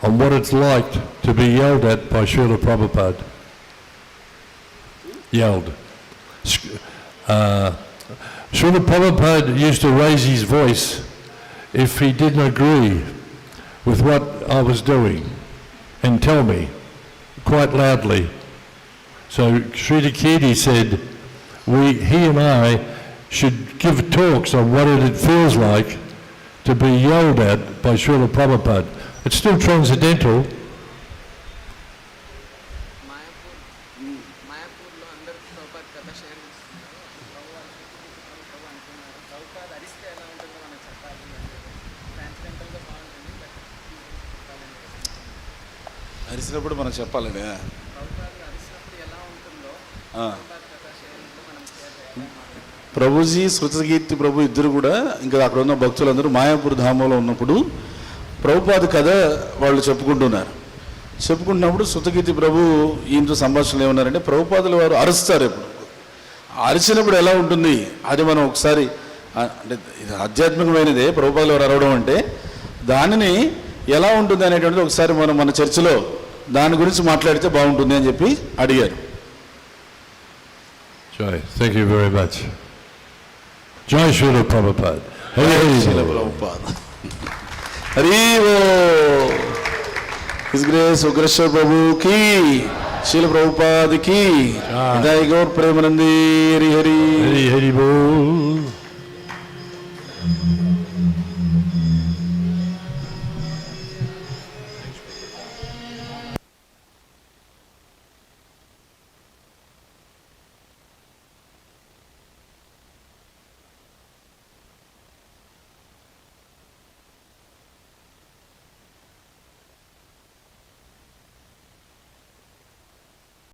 on what it's like to be yelled at by Srila Prabhupada. Yelled. Srila Prabhupada used to raise his voice if he didn't agree with what I was doing and tell me quite loudly. So Sriti Kirti said he and I should give talks on what it feels like to be yelled at by Srila Prabhupada. It's still transcendental. అరిసినప్పుడు మనం చెప్పాలని ప్రభుజీ శృతకీర్తి ప్రభు ఇద్దరు కూడా ఇంకా అక్కడ ఉన్న భక్తులందరూ మాయాపూర్ ధామంలో ఉన్నప్పుడు ప్రభుపాద కథ వాళ్ళు చెప్పుకుంటున్నప్పుడు శృతకీర్తి ప్రభు ఈయనతో సంభాషణలు ఏమన్నారంటే ప్రభుపాదుల వారు అరుస్తారు. ఎప్పుడు అరిచినప్పుడు ఎలా ఉంటుంది అది మనం ఒకసారి అంటే ఇది ఆధ్యాత్మికమైనదే ప్రభుపాదుల వారు అరవడం అంటే దానిని ఎలా ఉంటుంది అనేటువంటిది ఒకసారి మనం మన చర్చలో దాని గురించి మాట్లాడితే బాగుంటుంది అని చెప్పి అడిగారు. Jai, thank you very much. Jai Srila Prabhupada. Srila Prabhupada. Hari Bo. His Grace Ugreshwar Prabhu ki, Srila Prabhupada ki, Jai Gaur Premanandi, Hari Hari. Hari Hari Bo.